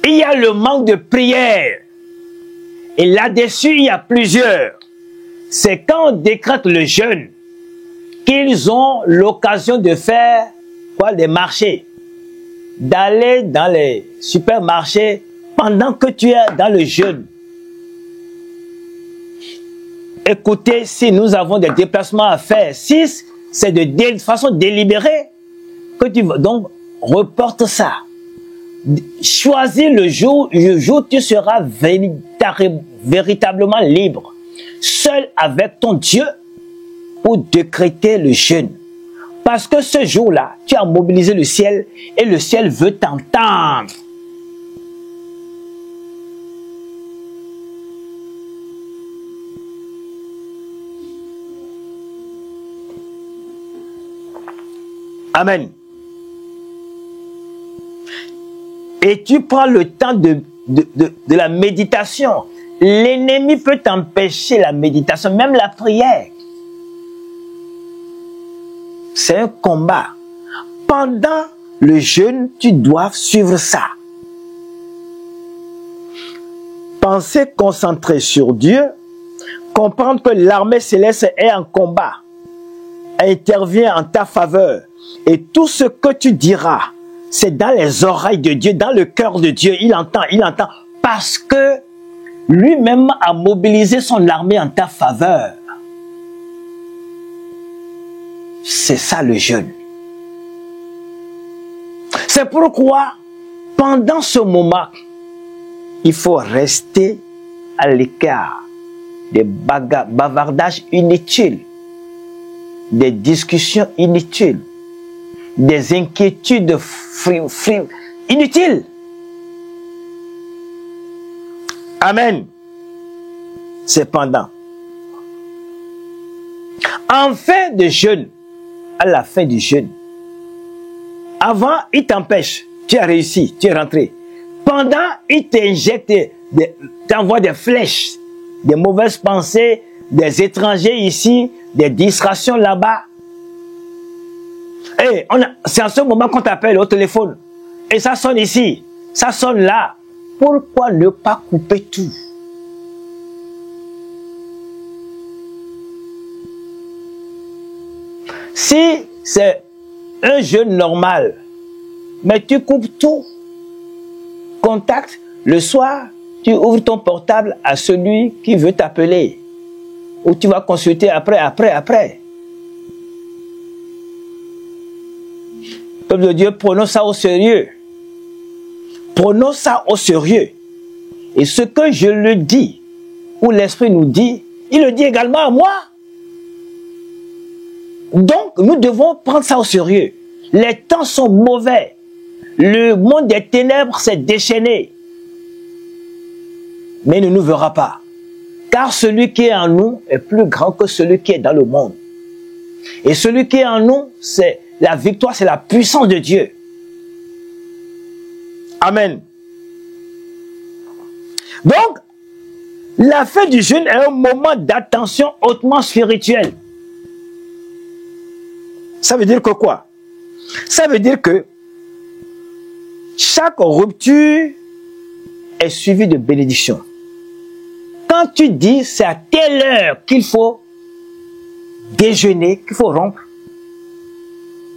Il y a le manque de prière. Et là-dessus, il y a plusieurs. C'est quand on décrète le jeûne qu'ils ont l'occasion de faire des marchés. D'aller dans les supermarchés pendant que tu es dans le jeûne. Écoutez, si nous avons des déplacements à faire, si c'est de façon délibérée, que tu vas donc reporte ça. Choisis le jour où tu seras véritablement libre, seul avec ton Dieu, pour décréter le jeûne. Parce que ce jour-là, tu as mobilisé le ciel et le ciel veut t'entendre. Amen. Et tu prends le temps de la méditation. L'ennemi peut t'empêcher la méditation, même la prière. C'est un combat. Pendant le jeûne, tu dois suivre ça. Penser concentré sur Dieu, comprendre que l'armée céleste est en combat, intervient en ta faveur. Et tout ce que tu diras, c'est dans les oreilles de Dieu, dans le cœur de Dieu. Il entend. parce que lui-même a mobilisé son armée en ta faveur. C'est ça le jeûne. C'est pourquoi, pendant ce moment, il faut rester à l'écart des bavardages inutiles, des discussions inutiles, des inquiétudes inutiles. Amen. Cependant, en fin de jeûne, à la fin du jeûne, avant, il t'empêche, tu as réussi, tu es rentré. Pendant, il t'injecte, t'envoie des flèches, des mauvaises pensées, des étrangers ici, des distractions là-bas. Et c'est en ce moment qu'on t'appelle au téléphone. Et ça sonne ici, ça sonne là. Pourquoi ne pas couper tout? Si c'est un jeûne normal, mais tu coupes tout, contact, le soir, tu ouvres ton portable à celui qui veut t'appeler, ou tu vas consulter après. Peuple de Dieu, prenons ça au sérieux. Prenons ça au sérieux. Et ce que je le dis, ou l'Esprit nous dit, il le dit également à moi. Donc, nous devons prendre ça au sérieux. Les temps sont mauvais. Le monde des ténèbres s'est déchaîné. Mais il ne nous verra pas. Car celui qui est en nous est plus grand que celui qui est dans le monde. Et celui qui est en nous, c'est la victoire, c'est la puissance de Dieu. Amen. Donc, la fin du jeûne est un moment d'attention hautement spirituelle. Ça veut dire que quoi? Ça veut dire que chaque rupture est suivie de bénédiction. Quand tu dis c'est à telle heure qu'il faut déjeuner, qu'il faut rompre,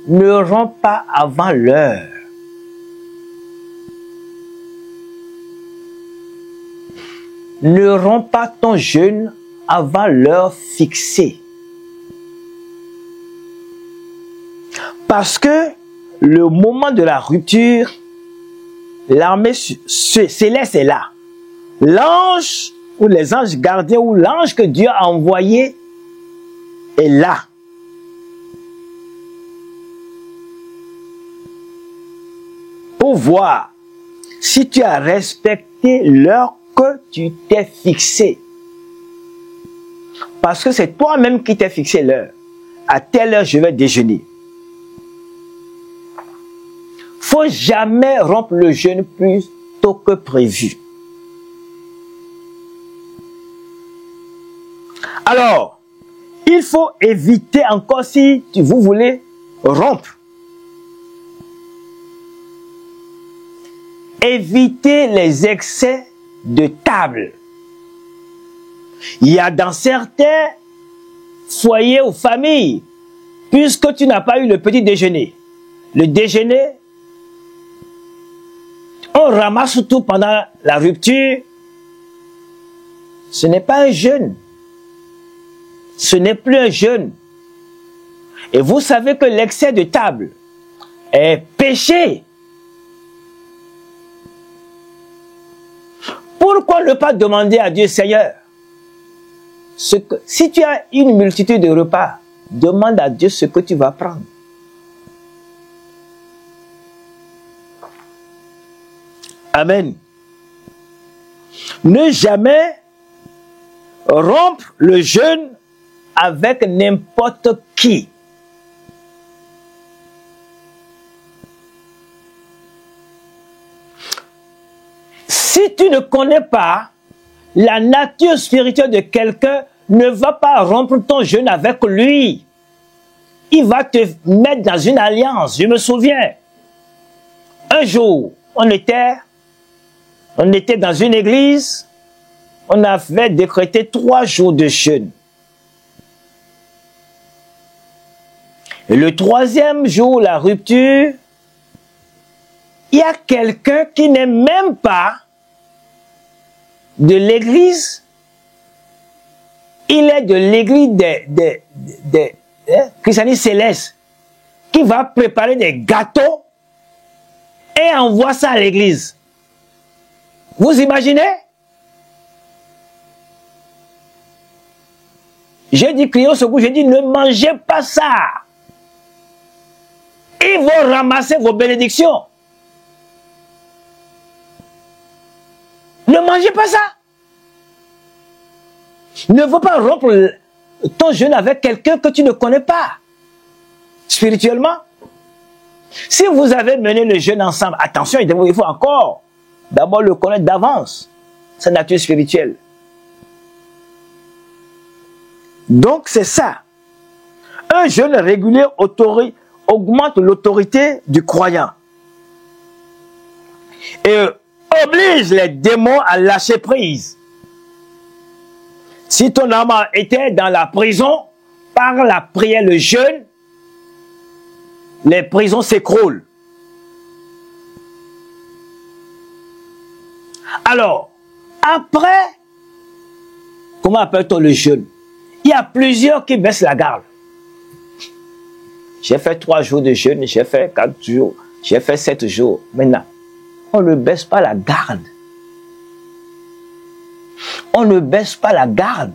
ne romps pas avant l'heure. Ne romps pas ton jeûne avant l'heure fixée. Parce que le moment de la rupture, l'armée céleste est là. L'ange ou les anges gardiens ou l'ange que Dieu a envoyé est là. Pour voir si tu as respecté l'heure que tu t'es fixée. Parce que c'est toi-même qui t'es fixé l'heure. À telle heure, je vais déjeuner. Faut jamais rompre le jeûne plus tôt que prévu. Alors, il faut éviter encore si vous voulez rompre. Évitez les excès de table. Il y a dans certains foyers ou familles, puisque tu n'as pas eu le petit déjeuner, le déjeuner, on ramasse tout pendant la rupture. Ce n'est pas un jeûne. Ce n'est plus un jeûne. Et vous savez que l'excès de table est péché. Pourquoi ne pas demander à Dieu, Seigneur, si tu as une multitude de repas, demande à Dieu ce que tu vas prendre. Amen. Ne jamais rompre le jeûne avec n'importe qui. Si tu ne connais pas la nature spirituelle de quelqu'un, ne va pas rompre ton jeûne avec lui. Il va te mettre dans une alliance. Je me souviens, un jour, on était dans une église, on avait décrété 3 jours de jeûne. Et le 3e jour, la rupture, il y a quelqu'un qui n'est même pas de l'église, il est de l'église des christianistes célestes qui va préparer des gâteaux et envoie ça à l'église. Vous imaginez? J'ai dit, crier au secours, j'ai dit, ne mangez pas ça. Ils vont ramasser vos bénédictions. Ne mangez pas ça. Ne veux pas rompre ton jeûne avec quelqu'un que tu ne connais pas. Spirituellement. Si vous avez mené le jeûne ensemble, attention, il faut encore d'abord le connaître d'avance. Sa nature spirituelle. Donc c'est ça. Un jeûne régulier augmente l'autorité du croyant. Et oblige les démons à lâcher prise. Si ton âme était dans la prison, par la prière, le jeûne, les prisons s'écroulent. Alors, après, comment appelle-t-on le jeûne? Il y a plusieurs qui baissent la garde. J'ai fait 3 jours de jeûne, j'ai fait 4 jours, j'ai fait 7 jours. Maintenant, on ne baisse pas la garde. On ne baisse pas la garde.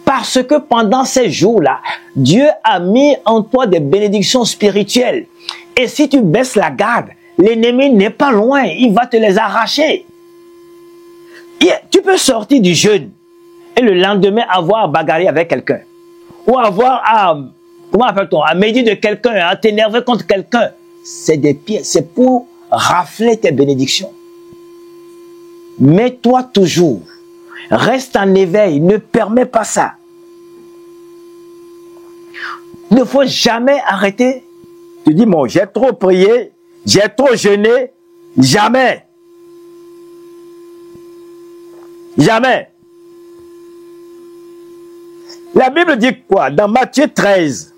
Parce que pendant ces jours-là, Dieu a mis en toi des bénédictions spirituelles. Et si tu baisses la garde, l'ennemi n'est pas loin, il va te les arracher. Tu peux sortir du jeûne et le lendemain avoir à bagarrer avec quelqu'un. Ou avoir à, comment appelle-t-on, à médire de quelqu'un, à t'énerver contre quelqu'un. C'est des pièges, c'est pour rafler tes bénédictions. Mets-toi toujours. Reste en éveil, ne permets pas ça. Il ne faut jamais arrêter. Tu dis, bon, j'ai trop prié, j'ai trop jeûné, jamais. Jamais. La Bible dit quoi? Dans Matthieu 13.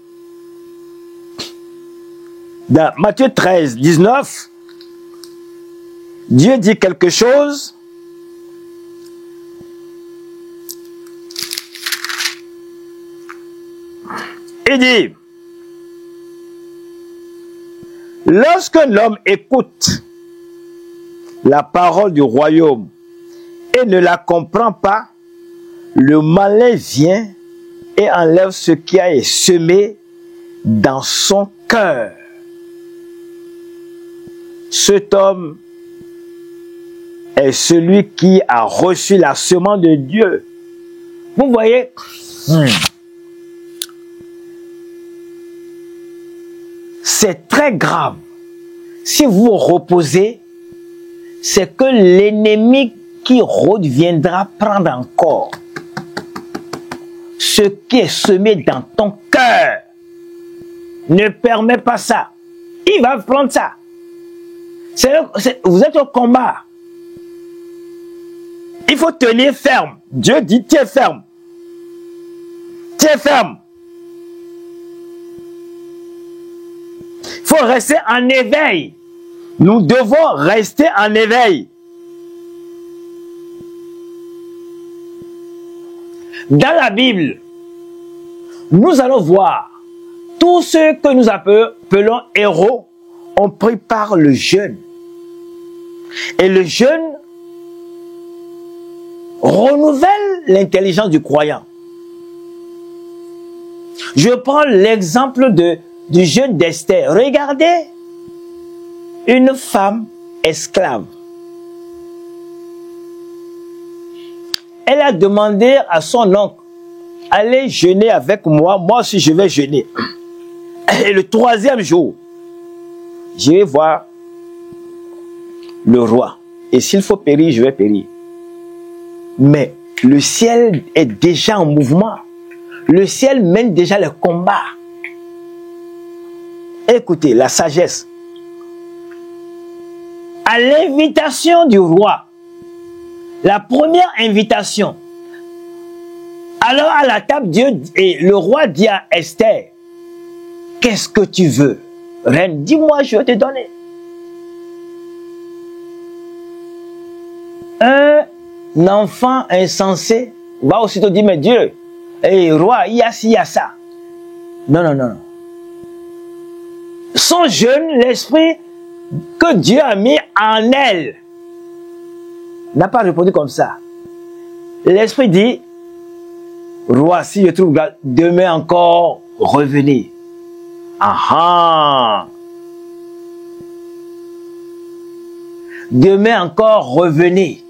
Dans Matthieu 13, 19, Dieu dit quelque chose. Il dit, lorsqu'un homme écoute la parole du royaume et ne la comprend pas, le malin vient et enlève ce qui a été semé dans son cœur. Cet homme est celui qui a reçu la semence de Dieu. Vous voyez? C'est très grave. Si vous vous reposez, c'est que l'ennemi qui rôde viendra prendre encore ce qui est semé dans ton cœur. Ne permets pas ça. Il va prendre ça. Vous êtes au combat. Il faut tenir ferme. Dieu dit, tiens ferme. Tiens ferme. Il faut rester en éveil. Nous devons rester en éveil. Dans la Bible, nous allons voir tous ceux que nous appelons héros ont pris par le jeûne. Et le jeûne renouvelle l'intelligence du croyant. Je prends l'exemple du jeûne d'Esther. Regardez une femme esclave. Elle a demandé à son oncle, allez jeûner avec moi, moi aussi je vais jeûner. Et le 3e jour, je vais voir le roi. Et s'il faut périr, je vais périr. Mais le ciel est déjà en mouvement. Le ciel mène déjà le combat. Écoutez, la sagesse. À l'invitation du roi, la première invitation. Alors à la table, Dieu et le roi dit à Esther, qu'est-ce que tu veux? Reine, dis-moi, je vais te donner. 1 enfant insensé va aussitôt dire, mais Dieu, hey, roi, il y a ci, il y a ça. Non, non, non, non. Son jeune, l'esprit que Dieu a mis en elle, n'a pas répondu comme ça. L'esprit dit, roi, si je trouve grâce, demain encore, revenez. Ah ah! Demain encore, revenez.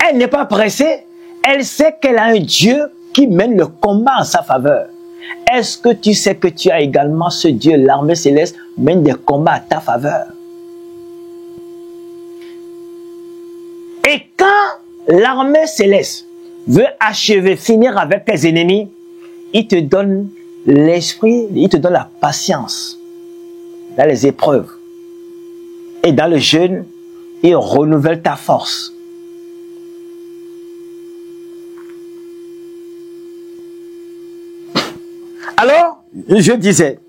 Elle n'est pas pressée. Elle sait qu'elle a un Dieu qui mène le combat en sa faveur. Est-ce que tu sais que tu as également ce Dieu, l'armée céleste, mène des combats à ta faveur? Et quand l'armée céleste veut achever, finir avec tes ennemis, il te donne l'esprit, il te donne la patience dans les épreuves. Et dans le jeûne, il renouvelle ta force. Alors, je disais,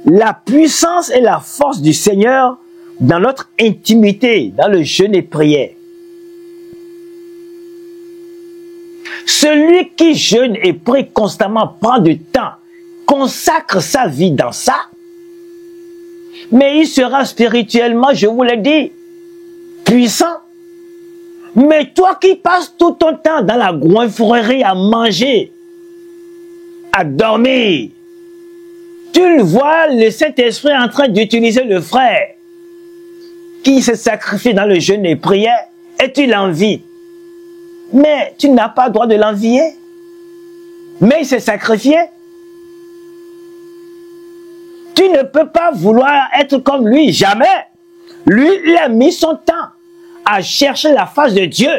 la puissance et la force du Seigneur dans notre intimité, dans le jeûne et prière. Celui qui jeûne et prie constamment prend du temps, consacre sa vie dans ça, mais il sera spirituellement, je vous l'ai dit, puissant. Mais toi qui passes tout ton temps dans la goinfrerie à manger, à dormir, tu le vois, le Saint-Esprit en train d'utiliser le frère qui se sacrifie dans le jeûne et prière, et tu l'envies. Mais tu n'as pas le droit de l'envier. Mais il s'est sacrifié. Tu ne peux pas vouloir être comme lui, jamais. Lui, il a mis son temps à chercher la face de Dieu.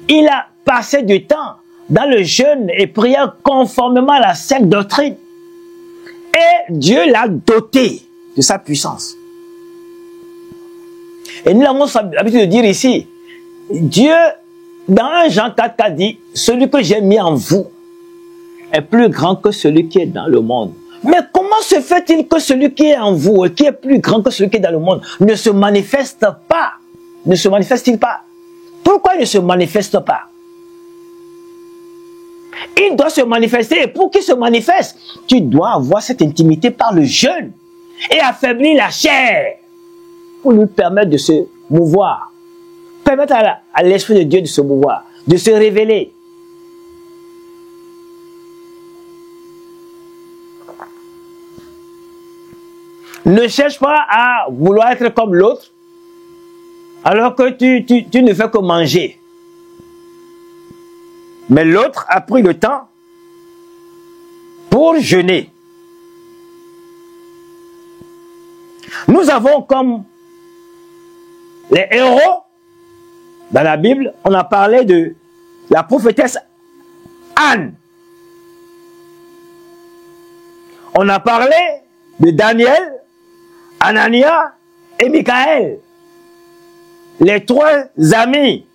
Il a passé du temps dans le jeûne et prière conformément à la sainte doctrine. Et Dieu l'a doté de sa puissance. Et nous avons l'habitude de dire ici, Dieu, dans 1 Jean 4 dit, celui que j'ai mis en vous est plus grand que celui qui est dans le monde. Mais comment se fait-il que celui qui est en vous et qui est plus grand que celui qui est dans le monde ne se manifeste pas? Ne se manifeste-t-il pas? Pourquoi il ne se manifeste pas? Il doit se manifester, et pour qu'il se manifeste, tu dois avoir cette intimité par le jeûne et affaiblir la chair pour lui permettre de se mouvoir. Permettre à l'Esprit de Dieu de se mouvoir, de se révéler. Ne cherche pas à vouloir être comme l'autre, alors que tu ne fais que manger. Mais l'autre a pris le temps pour jeûner. Nous avons comme les héros dans la Bible, on a parlé de la prophétesse Anne. On a parlé de Daniel, Anania et Michaël. Les trois amis.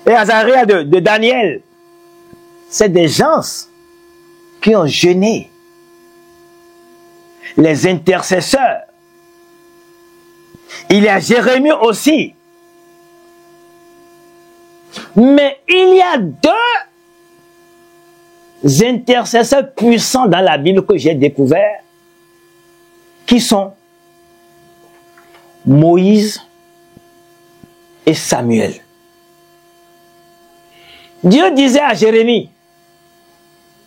Et Azaria de Daniel. C'est des gens qui ont jeûné. Les intercesseurs. Il y a Jérémie aussi. Mais il y a deux intercesseurs puissants dans la Bible que j'ai découvert, qui sont Moïse et Samuel. Dieu disait à Jérémie,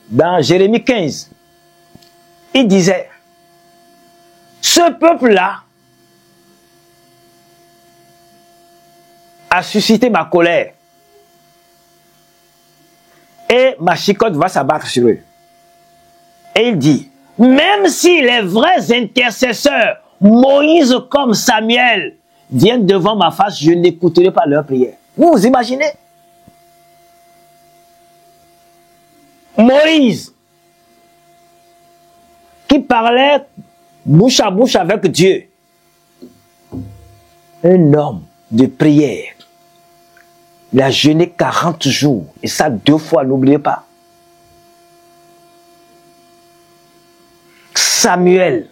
dans Jérémie 15, il disait, ce peuple-là a suscité ma colère et ma chicotte va s'abattre sur eux. Et il dit, même si les vrais intercesseurs, Moïse comme Samuel, viennent devant ma face, je n'écouterai pas leur prière. Vous vous imaginez? Moïse, qui parlait bouche à bouche avec Dieu, un homme de prière. Il a jeûné 40 jours, et ça 2 fois, n'oubliez pas. Samuel,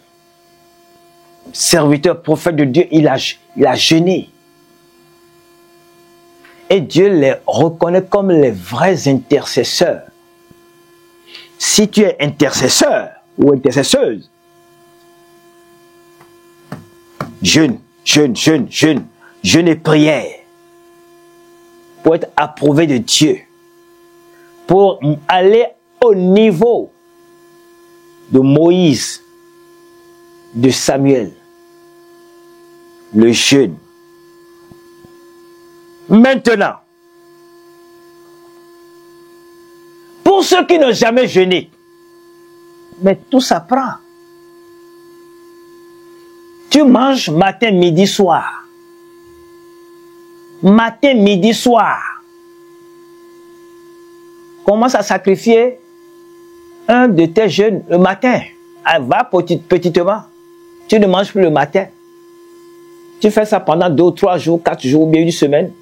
serviteur, prophète de Dieu, il a jeûné. Et Dieu les reconnaît comme les vrais intercesseurs. Si tu es intercesseur ou intercesseuse, jeûne et prière pour être approuvé de Dieu, pour aller au niveau de Moïse, de Samuel, le jeûne. Maintenant, pour ceux qui n'ont jamais jeûné, mais tout s'apprend. Tu manges matin, midi, soir. Matin, midi, soir. Commence à sacrifier un de tes jeûnes le matin. Va petitement. Tu ne manges plus le matin. Tu fais ça pendant 2 ou 3 jours, 4 jours, ou bien une semaine.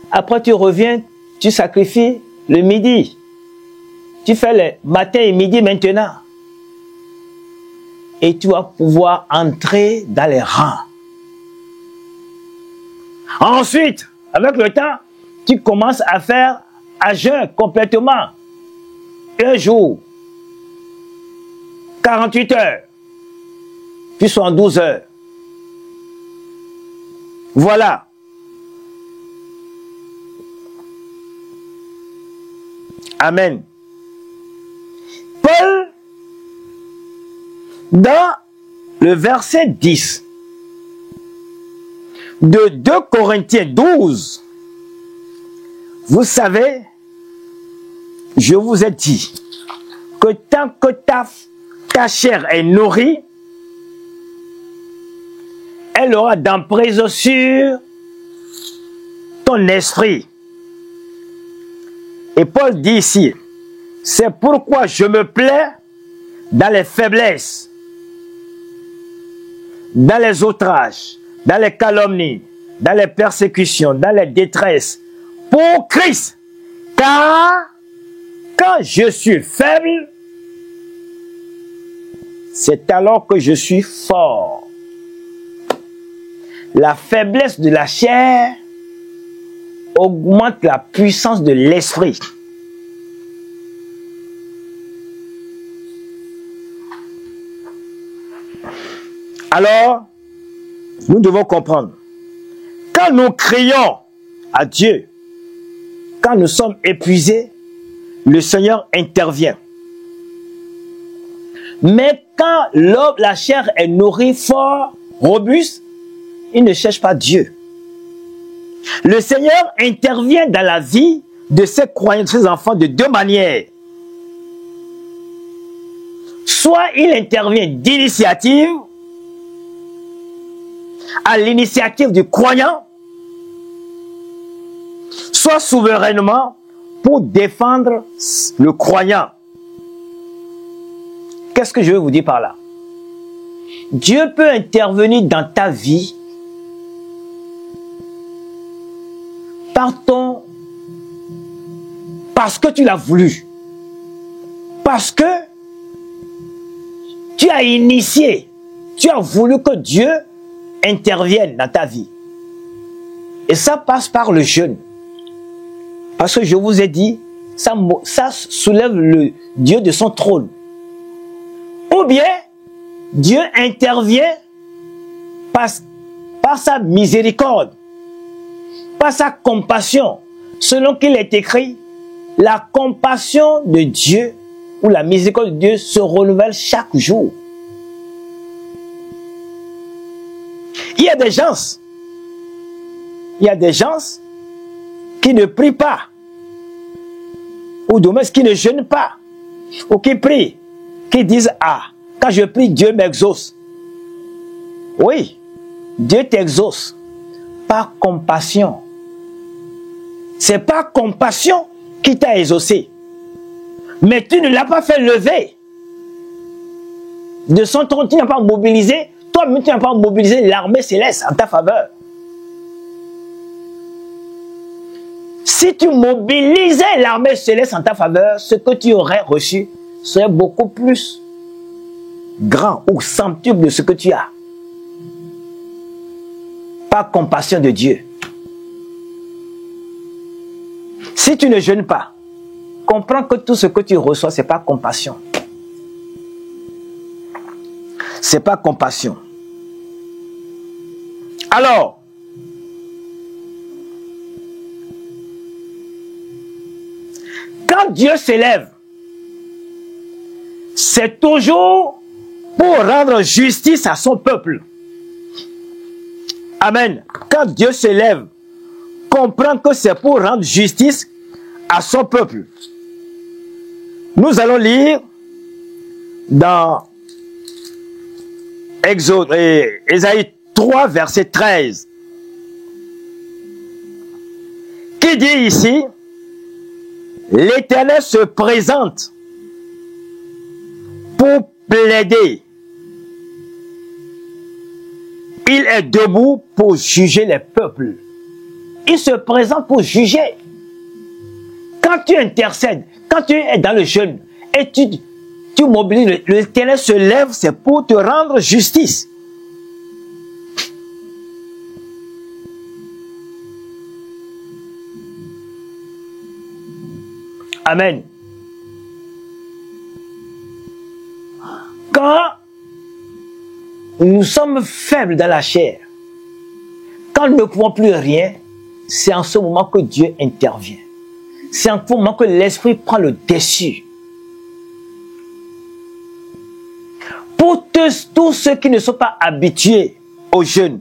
Après, tu reviens, tu sacrifies le midi. Tu fais le matin et midi maintenant. Et tu vas pouvoir entrer dans les rangs. Ensuite, avec le temps, tu commences à faire à jeûne complètement. 1 jour, 48 heures, puis 72 heures. Voilà. Amen. Paul, dans le verset 10 de 2 Corinthiens 12, vous savez, je vous ai dit que tant que ta chair est nourrie, elle aura d'emprise sur ton esprit. Et Paul dit ici, c'est pourquoi je me plais dans les faiblesses, dans les outrages, dans les calomnies, dans les persécutions, dans les détresses, pour Christ. Car quand je suis faible, c'est alors que je suis fort. La faiblesse de la chair augmente la puissance de l'esprit. Alors, nous devons comprendre, quand nous crions à Dieu, quand nous sommes épuisés, le Seigneur intervient. Mais quand la chair est nourrie, fort, robuste, il ne cherche pas Dieu. Le Seigneur intervient dans la vie de ses croyants, de ses enfants, de 2 manières. Soit il intervient d'initiative, à l'initiative du croyant, soit souverainement pour défendre le croyant. Qu'est-ce que je veux vous dire par là? Dieu peut intervenir dans ta vie parce que tu l'as voulu, parce que tu as initié, tu as voulu que Dieu intervienne dans ta vie. Et ça passe par le jeûne. Parce que je vous ai dit, ça soulève le Dieu de son trône. Ou bien, Dieu intervient par sa miséricorde, par sa compassion. Selon qu'il est écrit, la compassion de Dieu ou la miséricorde de Dieu se renouvelle chaque jour. Il y a des gens qui ne prient pas, ou du moins qui ne jeûnent pas, ou qui prient, qui disent, ah, quand je prie, Dieu m'exauce. Oui, Dieu t'exauce par compassion. C'est par compassion qui t'a exaucé. Mais tu ne l'as pas fait lever. De son trône, tu n'as pas mobilisé, toi-même tu n'as pas mobilisé l'armée céleste en ta faveur. Si tu mobilisais l'armée céleste en ta faveur, ce que tu aurais reçu serait beaucoup plus grand ou centuple de ce que tu as. Par compassion de Dieu. Si tu ne jeûnes pas, comprends que tout ce que tu reçois, ce n'est pas compassion. Ce n'est pas compassion. Alors, quand Dieu s'élève, c'est toujours pour rendre justice à son peuple. Amen. Quand Dieu s'élève, comprends que c'est pour rendre justice à son peuple. Nous allons lire dans Ésaïe 3, verset 13, qui dit ici, l'Éternel se présente pour plaider. Il est debout pour juger les peuples. Il se présente pour juger. Quand tu intercèdes, quand tu es dans le jeûne et tu mobilises, l'Éternel se lève, c'est pour te rendre justice. Amen. Quand nous sommes faibles dans la chair, quand nous ne pouvons plus rien, c'est en ce moment que Dieu intervient. C'est en ce moment que l'Esprit prend le dessus. Pour tous ceux qui ne sont pas habitués au jeûne,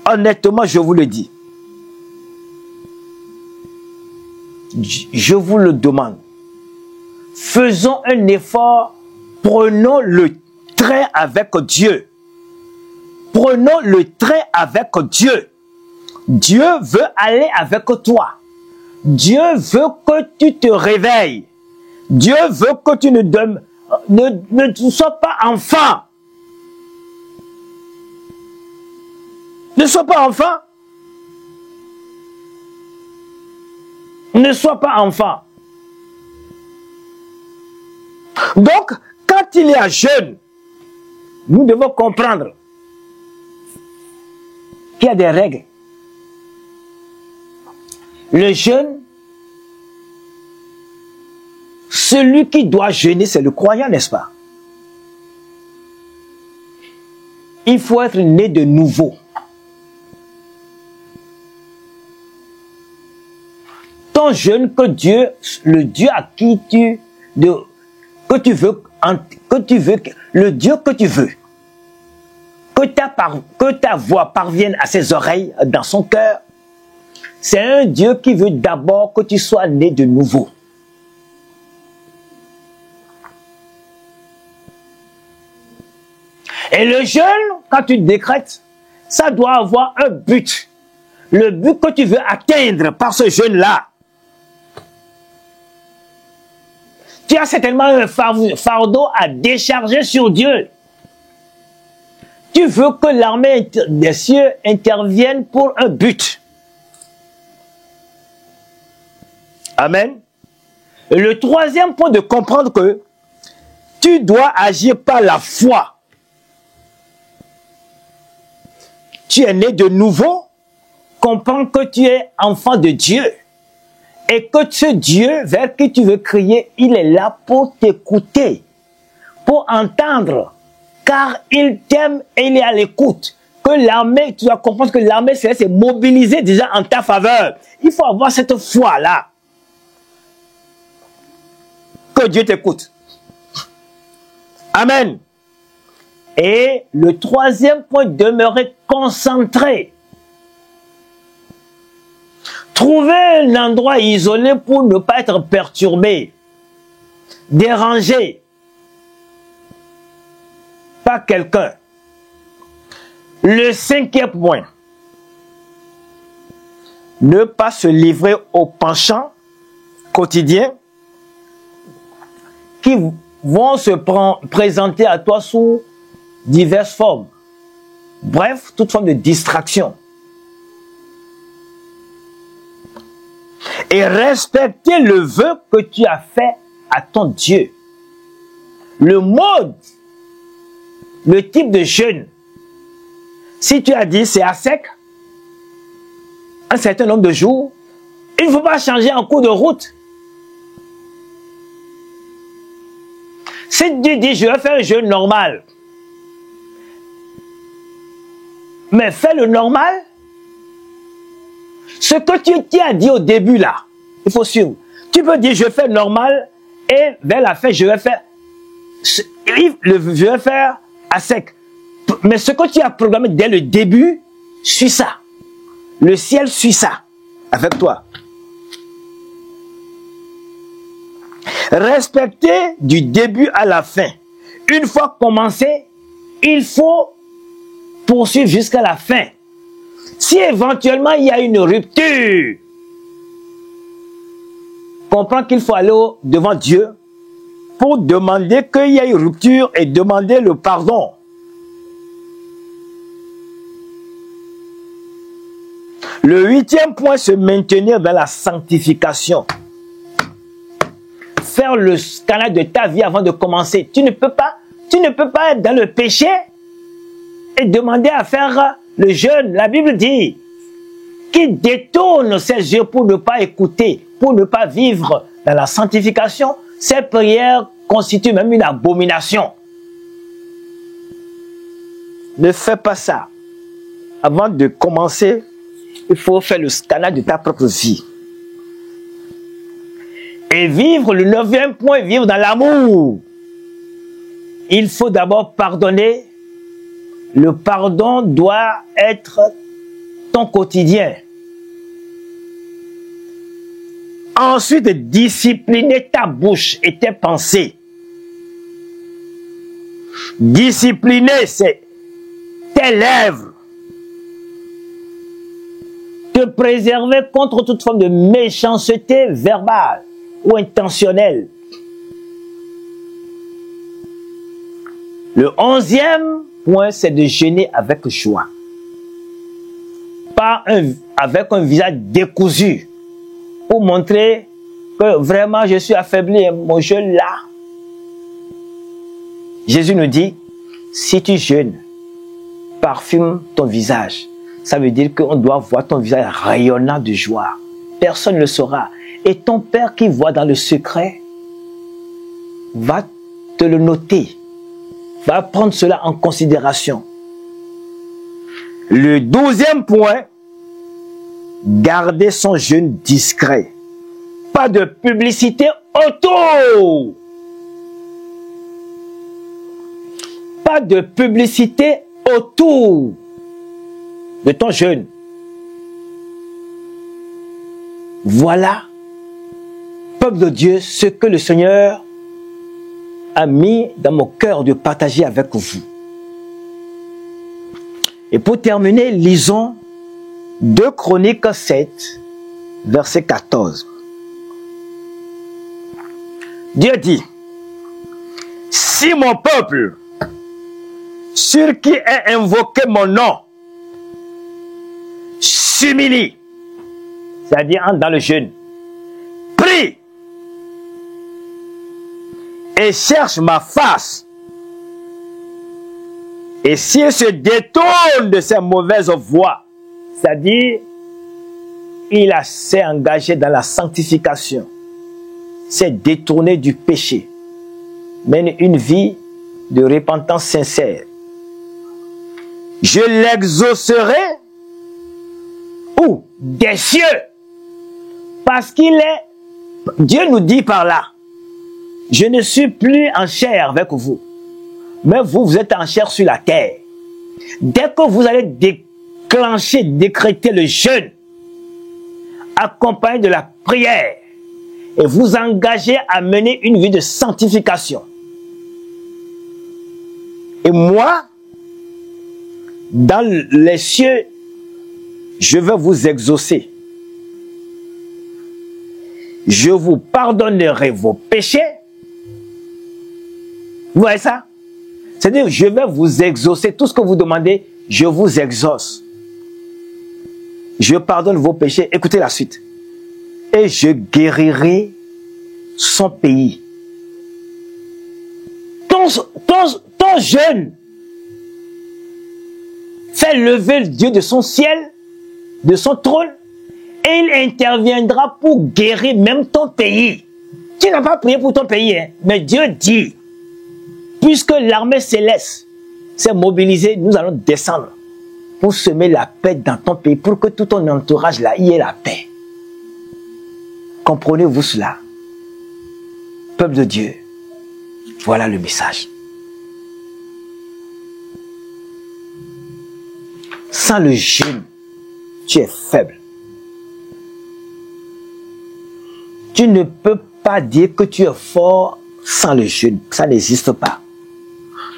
honnêtement, je vous le dis, je vous le demande, faisons un effort, prenons le train avec Dieu. Prenons le train avec Dieu. Dieu veut aller avec toi. Dieu veut que tu te réveilles. Dieu veut que tu ne sois pas enfant. Ne sois pas enfant. Ne sois pas enfant. Donc, quand il y a jeûne, nous devons comprendre qu'il y a des règles. Le jeûne, celui qui doit jeûner, c'est le croyant, n'est-ce pas? Il faut être né de nouveau. Ton jeûne que Dieu, le Dieu à qui le Dieu que tu veux, que ta voix parvienne à ses oreilles, dans son cœur, c'est un Dieu qui veut d'abord que tu sois né de nouveau. Et le jeûne, quand tu décrètes, ça doit avoir un but. Le but que tu veux atteindre par ce jeûne-là. Tu as certainement un fardeau à décharger sur Dieu. Tu veux que l'armée des cieux intervienne pour un but. Amen. Et le troisième point de comprendre que tu dois agir par la foi. Tu es né de nouveau, comprends que tu es enfant de Dieu. Et que ce Dieu vers qui tu veux crier, il est là pour t'écouter, pour entendre, car il t'aime et il est à l'écoute. Que l'armée, tu dois comprendre que l'armée c'est mobilisée déjà en ta faveur. Il faut avoir cette foi-là. Que Dieu t'écoute. Amen. Et le troisième point, demeurer concentré. Trouver un endroit isolé pour ne pas être perturbé, dérangé par quelqu'un. Le cinquième point, ne pas se livrer aux penchants quotidiens qui vont se présenter à toi sous diverses formes. Bref, toute forme de distraction. Et respecter le vœu que tu as fait à ton Dieu. Le mode, le type de jeûne. Si tu as dit c'est à sec, un certain nombre de jours, Il ne faut pas changer en cours de route. Si tu dis, je vais faire un jeûne normal, mais fais le normal, ce que tu as dit au début là, il faut suivre. Tu peux dire, je fais normal, et vers la fin, je vais faire à sec. Mais ce que tu as programmé dès le début, suis ça. Le ciel suit ça avec toi. Respecter du début à la fin. Une fois commencé, il faut poursuivre jusqu'à la fin. Si éventuellement il y a une rupture, comprends qu'il faut aller devant Dieu pour demander qu'il y ait une rupture et demander le pardon. Le 8e point, se maintenir dans la sanctification. Faire le canal de ta vie avant de commencer. Tu ne peux pas être dans le péché et demander à faire le jeûne. La Bible dit qu'il détourne ses yeux pour ne pas écouter, pour ne pas vivre dans la sanctification. Ces prières constituent même une abomination. Ne fais pas ça. Avant de commencer, il faut faire le canal de ta propre vie. Et vivre, le 9e point, vivre dans l'amour. Il faut d'abord pardonner. Le pardon doit être ton quotidien. Ensuite, discipliner ta bouche et tes pensées. Discipliner, c'est tes lèvres. Te préserver contre toute forme de méchanceté verbale ou intentionnelle. Le 11e point, c'est de jeûner avec joie. Pas avec un visage décousu. Pour montrer que vraiment je suis affaibli et mon jeûne là. Jésus nous dit, si tu jeûnes, parfume ton visage. Ça veut dire qu'on doit voir ton visage rayonnant de joie. Personne ne le saura. Et ton Père qui voit dans le secret va te le noter. Va prendre cela en considération. Le 12e point, garder son jeûne discret. Pas de publicité autour. Pas de publicité autour de ton jeûne. Voilà, peuple de Dieu, ce que le Seigneur a mis dans mon cœur de partager avec vous. Et pour terminer, lisons 2 Chroniques 7, verset 14. Dieu dit, si mon peuple, sur qui est invoqué mon nom, s'humilie, c'est-à-dire entre dans le jeûne, prie et cherche ma face, et s'il se détourne de ses mauvaises voies, c'est-à-dire il s'est engagé dans la sanctification, s'est détourné du péché, mène une vie de repentance sincère, je l'exaucerai où? Des cieux. Parce qu'il est, Dieu nous dit par là, je ne suis plus en chair avec vous, mais vous êtes en chair sur la terre. Dès que vous allez déclencher, décréter le jeûne, accompagné de la prière, et vous engager à mener une vie de sanctification. Et moi, dans les cieux, je vais vous exaucer. Je vous pardonnerai vos péchés. Vous voyez ça? C'est-à-dire, je vais vous exaucer. Tout ce que vous demandez, je vous exauce. Je pardonne vos péchés. Écoutez la suite. Et je guérirai son pays. Ton jeûne fait lever le Dieu de son ciel, de son trône, Et il interviendra pour guérir même ton pays. Tu n'as pas prié pour ton pays, hein? Mais Dieu dit, puisque l'armée céleste s'est mobilisée, nous allons descendre pour semer la paix dans ton pays, pour que tout ton entourage là, y ait la paix. Comprenez-vous cela? Peuple de Dieu, voilà le message. Sans le jeûne, tu es faible. Tu ne peux pas dire que tu es fort sans le jeûne. Ça n'existe pas.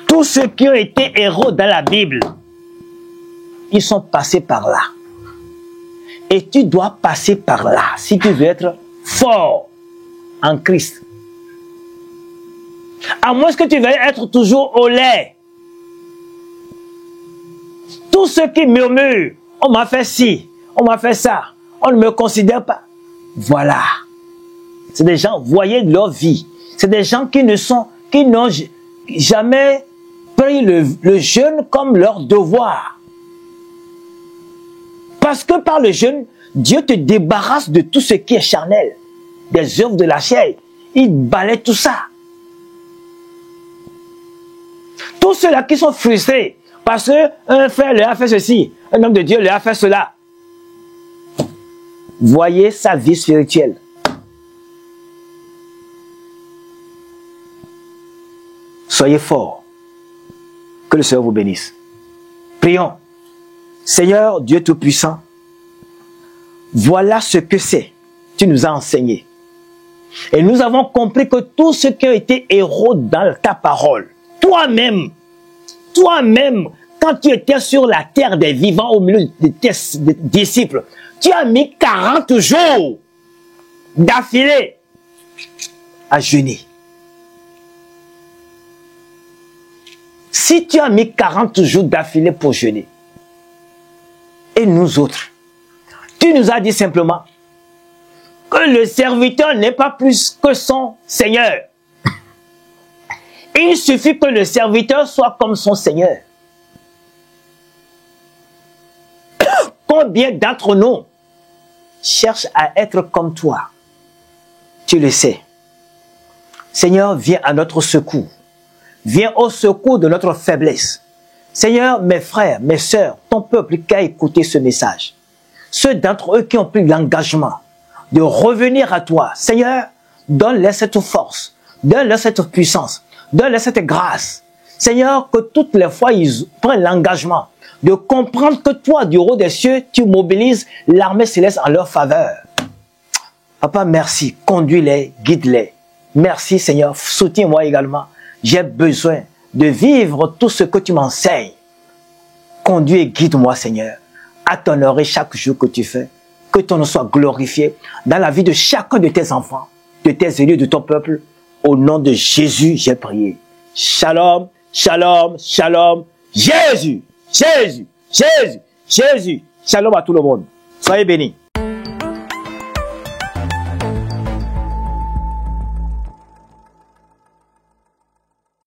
Tous ceux qui ont été héros dans la Bible, ils sont passés par là. Et tu dois passer par là si tu veux être fort en Christ. À moins que tu veuilles être toujours au lait. Tous ceux qui murmurent, on m'a fait ci, on m'a fait ça, on ne me considère pas. Voilà. C'est des gens, voyez leur vie. C'est des gens qui n'ont jamais pris le jeûne comme leur devoir. Parce que par le jeûne, Dieu te débarrasse de tout ce qui est charnel, des œuvres de la chair. Il balaie tout ça. Tous ceux-là qui sont frustrés parce qu'un frère leur a fait ceci, un homme de Dieu leur a fait cela. Voyez sa vie spirituelle. Soyez forts. Que le Seigneur vous bénisse. Prions. Seigneur Dieu Tout-Puissant, voilà ce que c'est. Tu nous as enseigné. Et nous avons compris que tous ceux qui ont été héros dans ta parole, toi-même, quand tu étais sur la terre des vivants au milieu de tes disciples, tu as mis 40 jours d'affilée à jeûner. Si tu as mis 40 jours d'affilée pour jeûner, et nous autres, tu nous as dit simplement que le serviteur n'est pas plus que son Seigneur. Il suffit que le serviteur soit comme son Seigneur. Combien d'entre nous cherchent à être comme toi? Tu le sais. Seigneur, viens à notre secours. Viens au secours de notre faiblesse. Seigneur, mes frères, mes sœurs, ton peuple qui a écouté ce message, ceux d'entre eux qui ont pris l'engagement de revenir à toi, Seigneur, donne-leur cette force, donne-leur cette puissance, donne-leur cette grâce. Seigneur, que toutes les fois ils prennent l'engagement de comprendre que toi, du haut des cieux, tu mobilises l'armée céleste en leur faveur. Papa, merci, conduis-les, guide-les. Merci Seigneur, soutiens-moi également. J'ai besoin de vivre tout ce que tu m'enseignes. Conduis et guide-moi, Seigneur, à t'honorer chaque jour que tu fais. Que ton nom soit glorifié dans la vie de chacun de tes enfants, de tes élus, de ton peuple. Au nom de Jésus, j'ai prié. Shalom, shalom, shalom. Jésus, Jésus, Jésus, Jésus. Shalom à tout le monde. Soyez bénis.